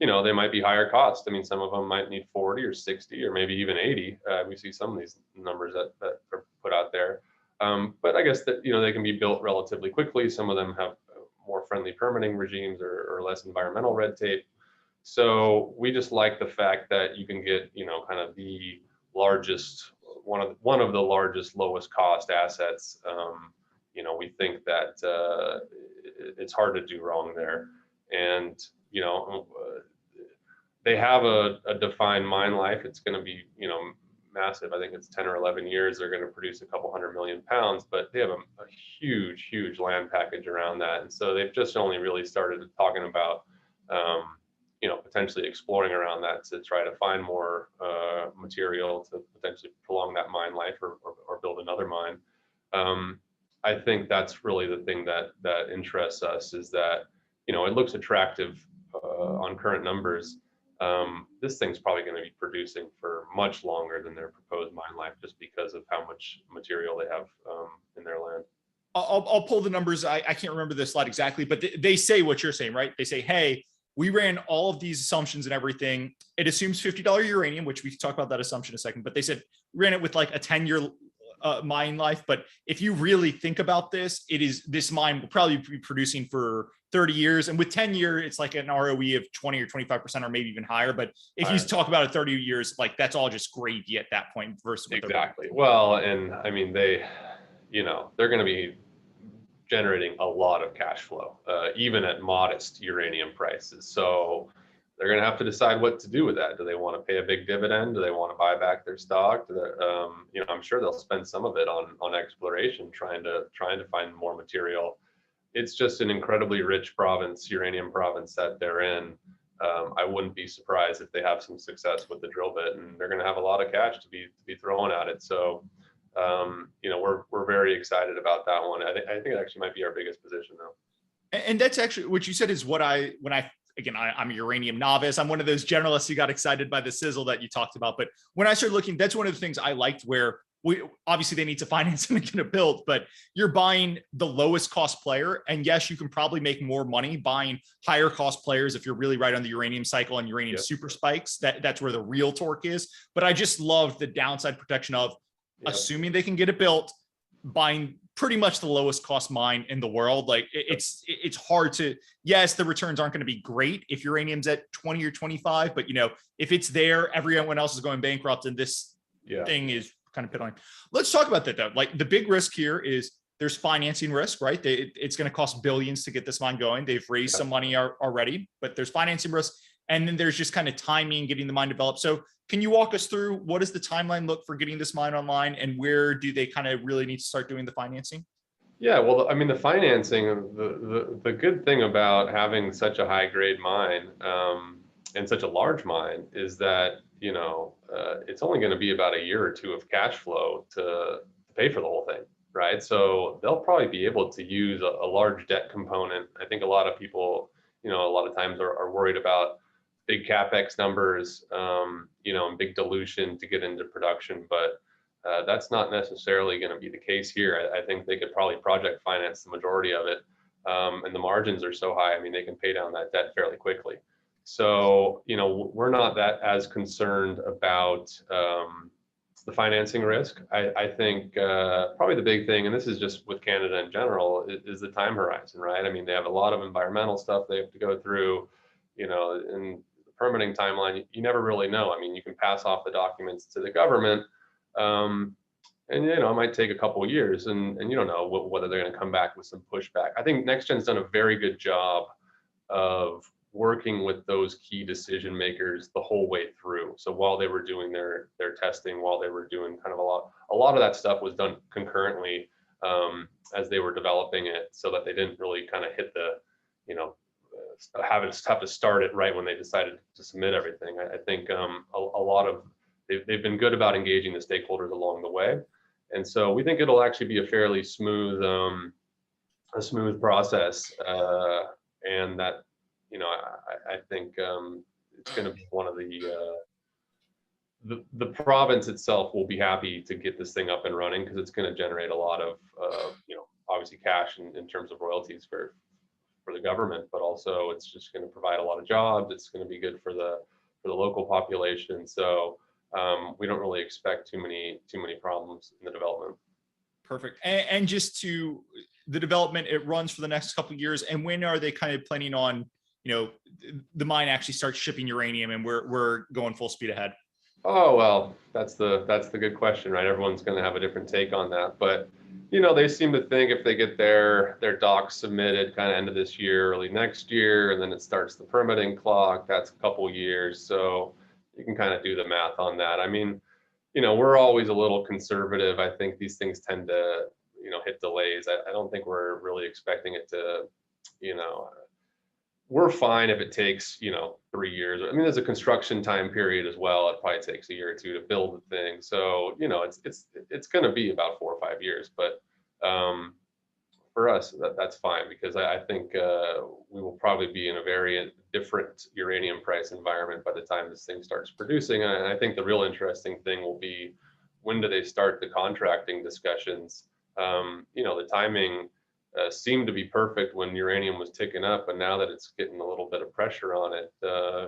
they might be higher cost. I mean, some of them might need 40 or 60 or maybe even 80. We see some of these numbers that are put out there. But I guess that, they can be built relatively quickly. Some of them have more friendly permitting regimes or less environmental red tape. So we just like the fact that you can get, kind of the largest, one of the largest, lowest cost assets. We think that it's hard to do wrong there. And, they have a defined mine life. It's going to be, massive. I think it's 10 or 11 years. They're going to produce a couple 100 million pounds, but they have a huge land package around that. And so they've just only really started talking about, potentially exploring around that to try to find more material to potentially prolong that mine life or build another mine. I think that's really the thing that interests us, is that, it looks attractive on current numbers. This thing's probably going to be producing for much longer than their proposed mine life, just because of how much material they have in their land. I'll pull the numbers. I can't remember the slide exactly, but they say what you're saying, right? They say, hey, we ran all of these assumptions and everything. It assumes $50 uranium, which we can talk about that assumption in a second, but they said we ran it with like a 10-year mine life. But if you really think about this, this mine will probably be producing for 30 years. And with 10 years, it's like an ROE of 20 or 25%, or maybe even higher. But if you talk about it 30 years, like that's all just gravy at that point versus exactly. Well, and I mean, they're going to be generating a lot of cash flow, even at modest uranium prices. So they're going to have to decide what to do with that. Do they want to pay a big dividend? Do they want to buy back their stock? I'm sure they'll spend some of it on exploration, trying to find more material. It's just an incredibly rich province, uranium province that they're in. I wouldn't be surprised if they have some success with the drill bit, and they're going to have a lot of cash to be thrown at it. So, we're very excited about that one. I think it actually might be our biggest position though. And that's actually what you said is what I'm a uranium novice. I'm one of those generalists who got excited by the sizzle that you talked about. But when I started looking, that's one of the things I liked, where obviously they need to finance and get it built, but you're buying the lowest cost player. And yes, you can probably make more money buying higher cost players if you're really right on the uranium cycle and uranium super spikes. That's where the real torque is. But I just love the downside protection of assuming they can get it built, buying pretty much the lowest cost mine in the world. Like it's hard to, yes, the returns aren't going to be great if uranium's at 20 or 25, but if it's there, everyone else is going bankrupt, and this thing is kind of piddling. Let's talk about that though. Like the big risk here is there's financing risk, right? It's going to cost billions to get this mine going. They've raised some money already, but there's financing risk. And then there's just kind of timing, getting the mine developed. So can you walk us through what does the timeline look for getting this mine online, and where do they kind of really need to start doing the financing? Yeah, well, I mean, the financing, the good thing about having such a high grade mine and such a large mine is that, it's only going to be about a year or two of cash flow to pay for the whole thing, right? So they'll probably be able to use a large debt component. I think a lot of people, a lot of times are worried about big CapEx numbers, and big dilution to get into production, but that's not necessarily going to be the case here. I think they could probably project finance the majority of it, and the margins are so high. I mean, they can pay down that debt fairly quickly. So, we're not that as concerned about the financing risk. I think probably the big thing, and this is just with Canada in general, is the time horizon, right? I mean, they have a lot of environmental stuff they have to go through, and permitting timeline, you never really know. I mean, you can pass off the documents to the government, and it might take a couple of years, and you don't know whether they're going to come back with some pushback. I think Nexgen's done a very good job of working with those key decision makers the whole way through. So while they were doing their testing, while they were doing kind of a lot of that stuff was done concurrently as they were developing it, so that they didn't really kind of hit the, have to start it right when they decided to submit everything. I think a lot of they've been good about engaging the stakeholders along the way, and so we think it'll actually be a fairly smooth process, and that I think it's going to be one of the province itself will be happy to get this thing up and running, because it's going to generate a lot of obviously cash in terms of royalties for the government, but also it's just going to provide a lot of jobs. It's going to be good for the local population. So we don't really expect too many problems in the development. Perfect. And just to the development, it runs for the next couple of years. And when are they kind of planning on, the mine actually starts shipping uranium and we're going full speed ahead? Oh, well, that's the good question, right? Everyone's going to have a different take on that, but they seem to think if they get their docs submitted kind of end of this year, early next year, and then it starts the permitting clock, that's a couple years. So you can kind of do the math on that. I mean, we're always a little conservative. I think these things tend to, hit delays. I don't think we're really expecting it to, you know, we're fine if it takes, 3 years. I mean, there's a construction time period as well. It probably takes a year or two to build the thing. So, it's going to be about 4 or 5 years, but for us, that's fine because I think we will probably be in a very different uranium price environment by the time this thing starts producing. And I think the real interesting thing will be, when do they start the contracting discussions? The timing seemed to be perfect when uranium was ticking up, and now that it's getting a little bit of pressure on it,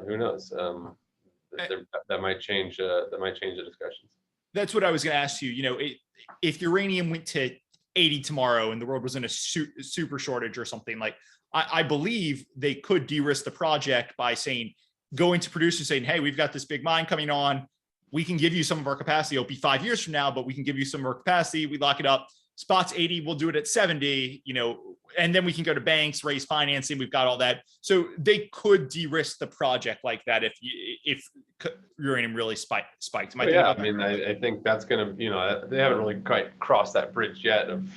who knows? That might change. That might change the discussions. That's what I was going to ask you. If uranium went to 80 tomorrow and the world was in a super shortage or something, like I believe they could de-risk the project by saying, going to producers saying, hey, we've got this big mine coming on. We can give you some of our capacity. It'll be 5 years from now, but we can give you some of our capacity. We lock it up. Spot's 80, we'll do it at 70, and then we can go to banks, raise financing. We've got all that. So they could de-risk the project like that if uranium really spiked. Yeah, I mean, I think that's going to, they haven't really quite crossed that bridge yet of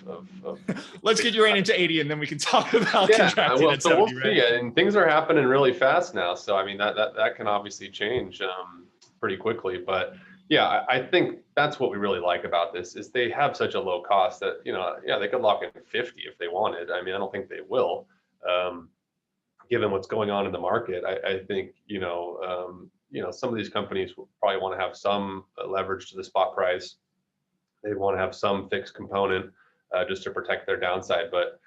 let's get uranium to 80 and then we can talk about contracting at 70, we'll see. And things are happening really fast now. So, I mean, that can obviously change pretty quickly, but yeah, I think that's what we really like about this is they have such a low cost that, they could lock in 50 if they wanted. I mean, I don't think they will, given what's going on in the market. I think, some of these companies will probably want to have some leverage to the spot price. They want to have some fixed component just to protect their downside. But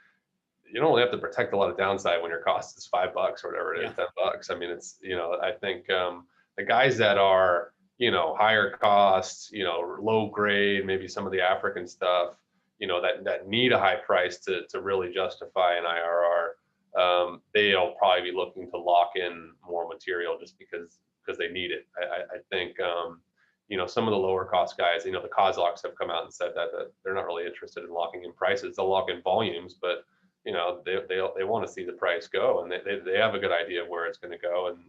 you don't really have to protect a lot of downside when your cost is $5 or whatever it is, $10. I mean, it's, I think the guys that are, higher costs, low grade, maybe some of the African stuff, that need a high price to really justify an IRR, they'll probably be looking to lock in more material just because they need it. I think, some of the lower cost guys, the Kazakhs have come out and said that they're not really interested in locking in prices. They'll lock in volumes, but they want to see the price go, and they have a good idea of where it's going to go, and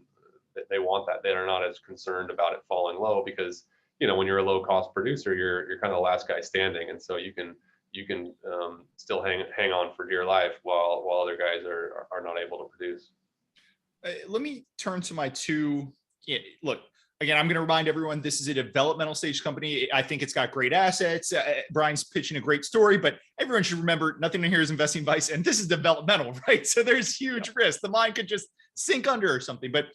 they want that. They're not as concerned about it falling low because, when you're a low cost producer, you're kind of the last guy standing. And so you can still hang on for dear life while other guys are not able to produce. Let me turn to my two. Look, again, I'm going to remind everyone, this is a developmental stage company. I think it's got great assets. Brian's pitching a great story, but everyone should remember, nothing in here is investing advice, and this is developmental, right? So there's huge risk. The mine could just sink under or something. But,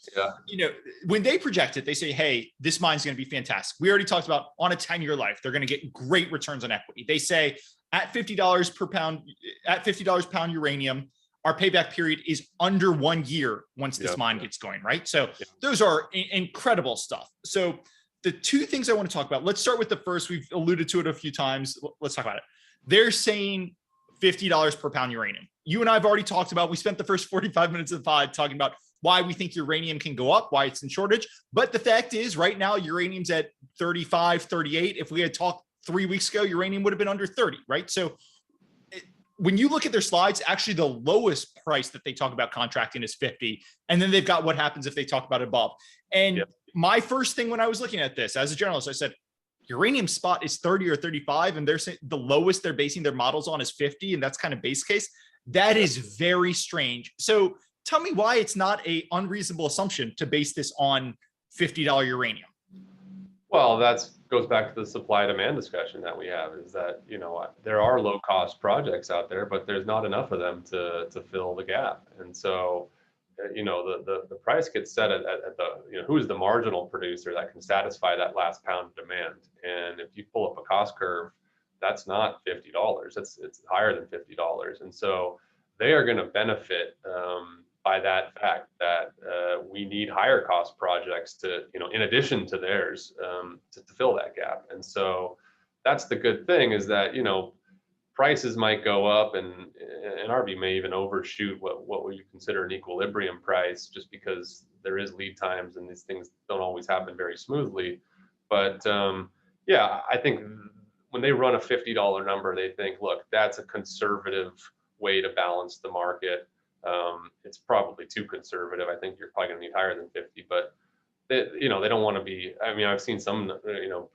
when they project it, they say, hey, this mine's going to be fantastic. We already talked about on a 10-year life, they're going to get great returns on equity. They say at $50 per pound, at $50 pound uranium, our payback period is under 1 year once this mine gets going, right? So those are incredible stuff. So the two things I want to talk about, let's start with the first. We've alluded to it a few times. Let's talk about it. They're saying $50 per pound uranium. You and I have already talked about, we spent the first 45 minutes of the pod talking about why we think uranium can go up, why it's in shortage. But the fact is right now, uranium's at 35, 38. If we had talked 3 weeks ago, uranium would have been under 30, right? So when you look at their slides, actually the lowest price that they talk about contracting is 50. And then they've got what happens if they talk about it above. And my first thing when I was looking at this as a journalist, I said, uranium spot is 30 or 35. And they're saying the lowest they're basing their models on is 50. And that's kind of base case. That is very strange. So tell me why it's not a unreasonable assumption to base this on $50 uranium. Well, that goes back to the supply demand discussion that we have, is that, there are low cost projects out there, but there's not enough of them to fill the gap. And so, the price gets set at the, who's the marginal producer that can satisfy that last pound of demand. And if you pull up a cost curve, that's not $50. It's higher than $50. And so they are going to benefit by that fact that we need higher cost projects to, in addition to theirs, to fill that gap. And so that's the good thing, is that, prices might go up, and RB may even overshoot what we consider an equilibrium price, just because there is lead times and these things don't always happen very smoothly. But I think when they run a $50 number, they think, look, that's a conservative way to balance the market. It's probably too conservative. I think you're probably going to need higher than 50, but you know, they don't want to be, I mean, I've seen some, you know,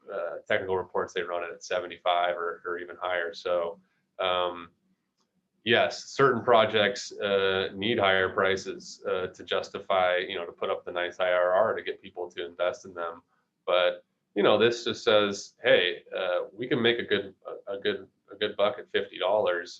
technical reports, they run it at 75 or even higher. So, yes, certain projects need higher prices to justify, you know, to put up the nice IRR to get people to invest in them. But, you know, this just says, hey, we can make a good buck at $50.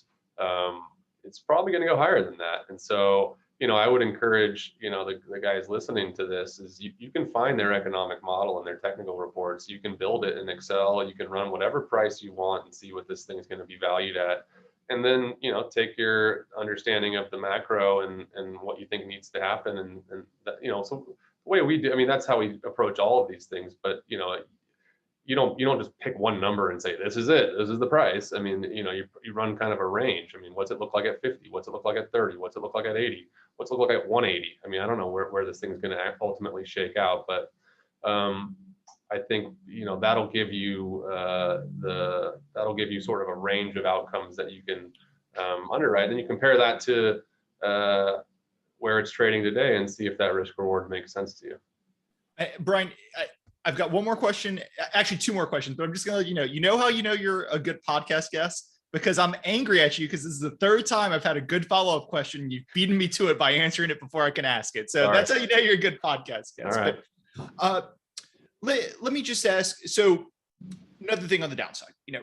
It's probably going to go higher than that. And so, you know, I would encourage, you know, the guys listening to this is you can find their economic model and their technical reports. You can build it in Excel. You can run whatever price you want and see what this thing is going to be valued at. And then, you know, take your understanding of the macro and what you think needs to happen. And that, you know, so the way we do, I mean, that's how we approach all of these things. But, you know, you don't just pick one number and say, this is it, this is the price. I mean, you know, you run kind of a range. I mean, what's it look like at 50? What's it look like at 30? What's it look like at 80? What's it look like at 180? I mean, I don't know where this thing's going to ultimately shake out, but I think, you know, that'll give you sort of a range of outcomes that you can underwrite. Then you compare that to where it's trading today and see if that risk reward makes sense to you. Brian, I've got one more question, actually two more questions, but I'm just gonna let you know how you're a good podcast guest, because I'm angry at you because this is the third time I've had a good follow-up question. You've beaten me to it by answering it before I can ask it. So that's how you know you're a good podcast guest. All right. But, let me just ask, so another thing on the downside, you know,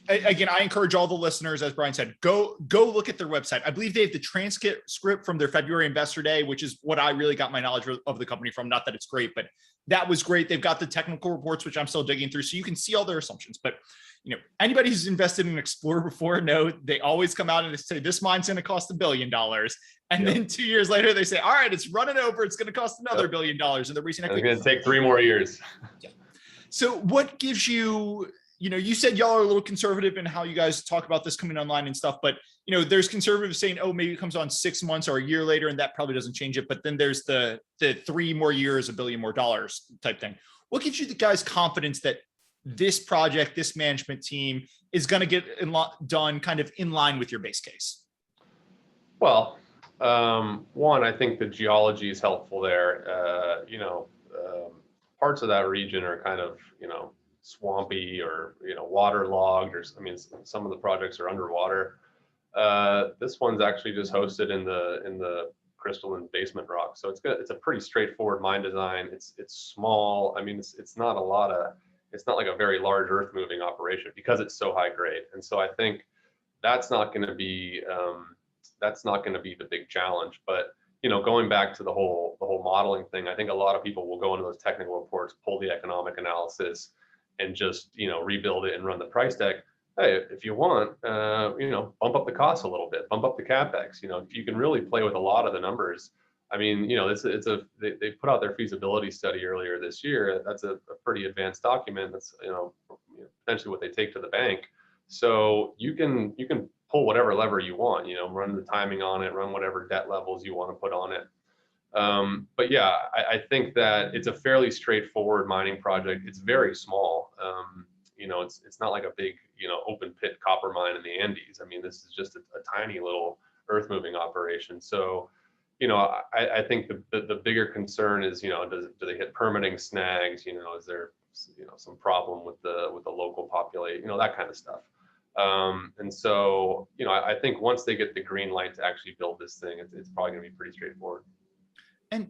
again, I encourage all the listeners, as Brian said, go look at their website. I believe they have the transcript from their February Investor Day, which is what I really got my knowledge of the company from. Not that it's great, but that was great. They've got the technical reports, which I'm still digging through, so you can see all their assumptions. But you know, anybody who's invested in Explorer before know they always come out and they say this mine's going to cost $1 billion, and then 2 years later they say, all right, it's running over, it's going to cost another $1 billion, and the recent equity. It's going to take 3 more years. Yeah. So what gives you? You know, you said y'all are a little conservative in how you guys talk about this coming online and stuff, but you know, there's conservatives saying, oh, maybe it comes on 6 months or a year later, and that probably doesn't change it. But then there's the 3 more years, $1 billion more dollars type thing. What gives you the guys confidence that this project, this management team is going to get done kind of in line with your base case? Well, one, I think the geology is helpful there. You know, parts of that region are kind of, you know, swampy or, you know, waterlogged, or I mean, some of the projects are underwater. This one's actually just hosted in the crystalline basement rock, so it's good. It's a pretty straightforward mine design. It's small. I mean, it's not like a very large earth moving operation because it's so high grade. And so I think that's not going to be the big challenge. But you know, going back to the whole modeling thing, I think a lot of people will go into those technical reports, pull the economic analysis, and just, you know, rebuild it and run the price deck. Hey, if you want, you know, bump up the costs a little bit, bump up the capex. You know, if you can really play with a lot of the numbers. I mean, you know, they put out their feasibility study earlier this year. That's a pretty advanced document. That's, you know, potentially what they take to the bank. So you can pull whatever lever you want. You know, run the timing on it, run whatever debt levels you want to put on it. But yeah, I think that it's a fairly straightforward mining project. It's very small. You know, it's not like a big, you know, open pit copper mine in the Andes. I mean, this is just a tiny little earth moving operation. So, you know, I think the bigger concern is, you know, do they hit permitting snags? You know, is there, you know, some problem with the local population? You know, that kind of stuff. And so, you know, I think once they get the green light to actually build this thing, it's probably going to be pretty straightforward. And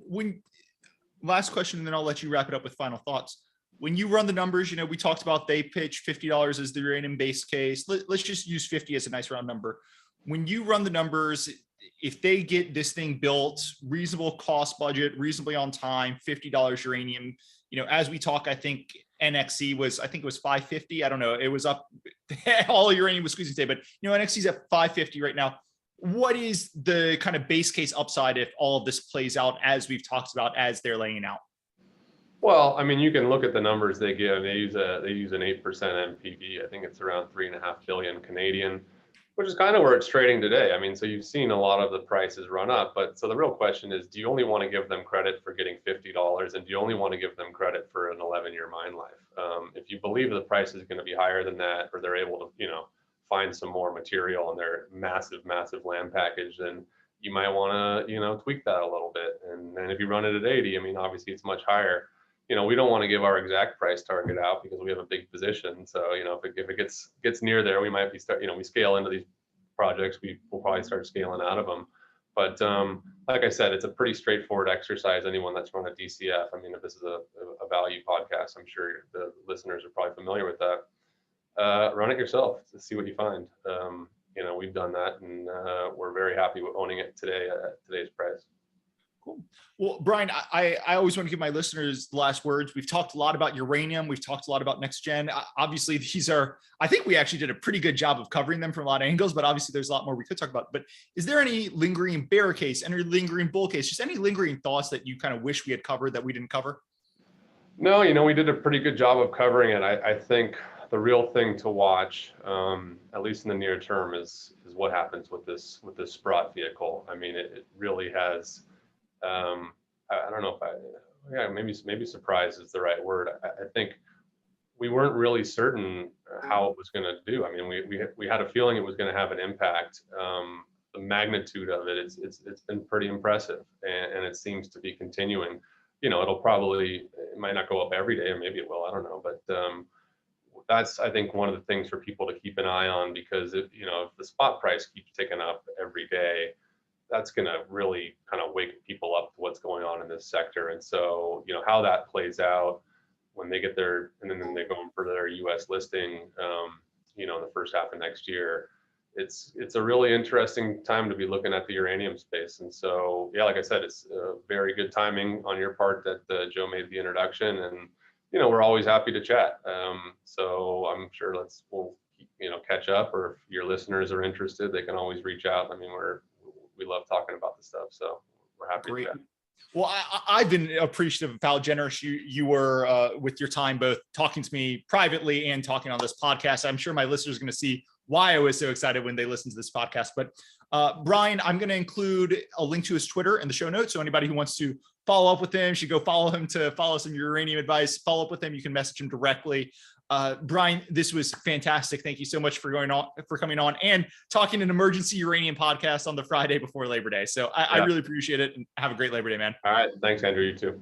last question, and then I'll let you wrap it up with final thoughts. When you run the numbers, you know, we talked about they pitch $50 as the uranium base case. Let's just use 50 as a nice round number. When you run the numbers, if they get this thing built, reasonable cost budget, reasonably on time, $50 uranium, you know, as we talk, I think NXE was, I think it was 550. I don't know. It was up, all uranium was squeezing today, but you know, NXE is at 550 right now. What is the kind of base case upside if all of this plays out as we've talked about, as they're laying out? Well, I mean, you can look at the numbers they give. They use an 8% NPV. I think it's around 3.5 billion Canadian, which is kind of where it's trading today. I mean, so you've seen a lot of the prices run up, but so the real question is, do you only want to give them credit for getting $50, and do you only want to give them credit for an 11-year mine life? If you believe the price is going to be higher than that, or they're able to, you know, find some more material in their massive land package, then you might want to, you know, tweak that a little bit. And if you run it at 80, I mean, obviously it's much higher. we don't want to give our exact price target out because we have a big position. So, if it gets near there, we might be we scale into these projects, we'll probably start scaling out of them. But like I said, it's a pretty straightforward exercise. Anyone that's run a DCF, I mean, if this is a value podcast, I'm sure the listeners are probably familiar with that. Run it yourself to see what you find. We've done that, and we're very happy with owning it today at today's price. Cool. Well, Brian, I always want to give my listeners the last words. We've talked a lot about uranium. We've talked a lot about Nexgen. Obviously, I think we actually did a pretty good job of covering them from a lot of angles, but obviously there's a lot more we could talk about. But is there any lingering bear case, any lingering bull case, just any lingering thoughts that you kind of wish we had covered that we didn't cover? No, we did a pretty good job of covering it. I think the real thing to watch, at least in the near term, is what happens with this Sprott vehicle. I mean, it really has. I don't know if maybe surprise is the right word. I think we weren't really certain how it was going to do. I mean, we had a feeling it was going to have an impact. The magnitude of it, it's been pretty impressive, and it seems to be continuing. It might not go up every day, or maybe it will. I don't know, but that's, I think, one of the things for people to keep an eye on, because if the spot price keeps ticking up every day, that's going to really kind of wake people up to what's going on in this sector. And so, how that plays out when they get their, and then they're going for their US listing, in the first half of next year, it's a really interesting time to be looking at the uranium space. And so, yeah, like I said, it's very good timing on your part that Joe made the introduction, and, we're always happy to chat. So I'm sure we'll catch up, or if your listeners are interested, they can always reach out. I mean, we love talking about this stuff, so we're happy to chat. Well, I've been appreciative of how generous you were with your time, both talking to me privately and talking on this podcast. I'm sure my listeners are going to see why I was so excited when they listen to this podcast. But Brian, I'm going to include a link to his Twitter in the show notes. So anybody who wants to follow up with him should go follow him to follow some uranium advice. Follow up with him. You can message him directly. Brian, this was fantastic. Thank you so much for coming on and talking an emergency uranium podcast on the Friday before Labor Day. So I really appreciate it, and have a great Labor Day, man. All right. Thanks, Andrew. You too.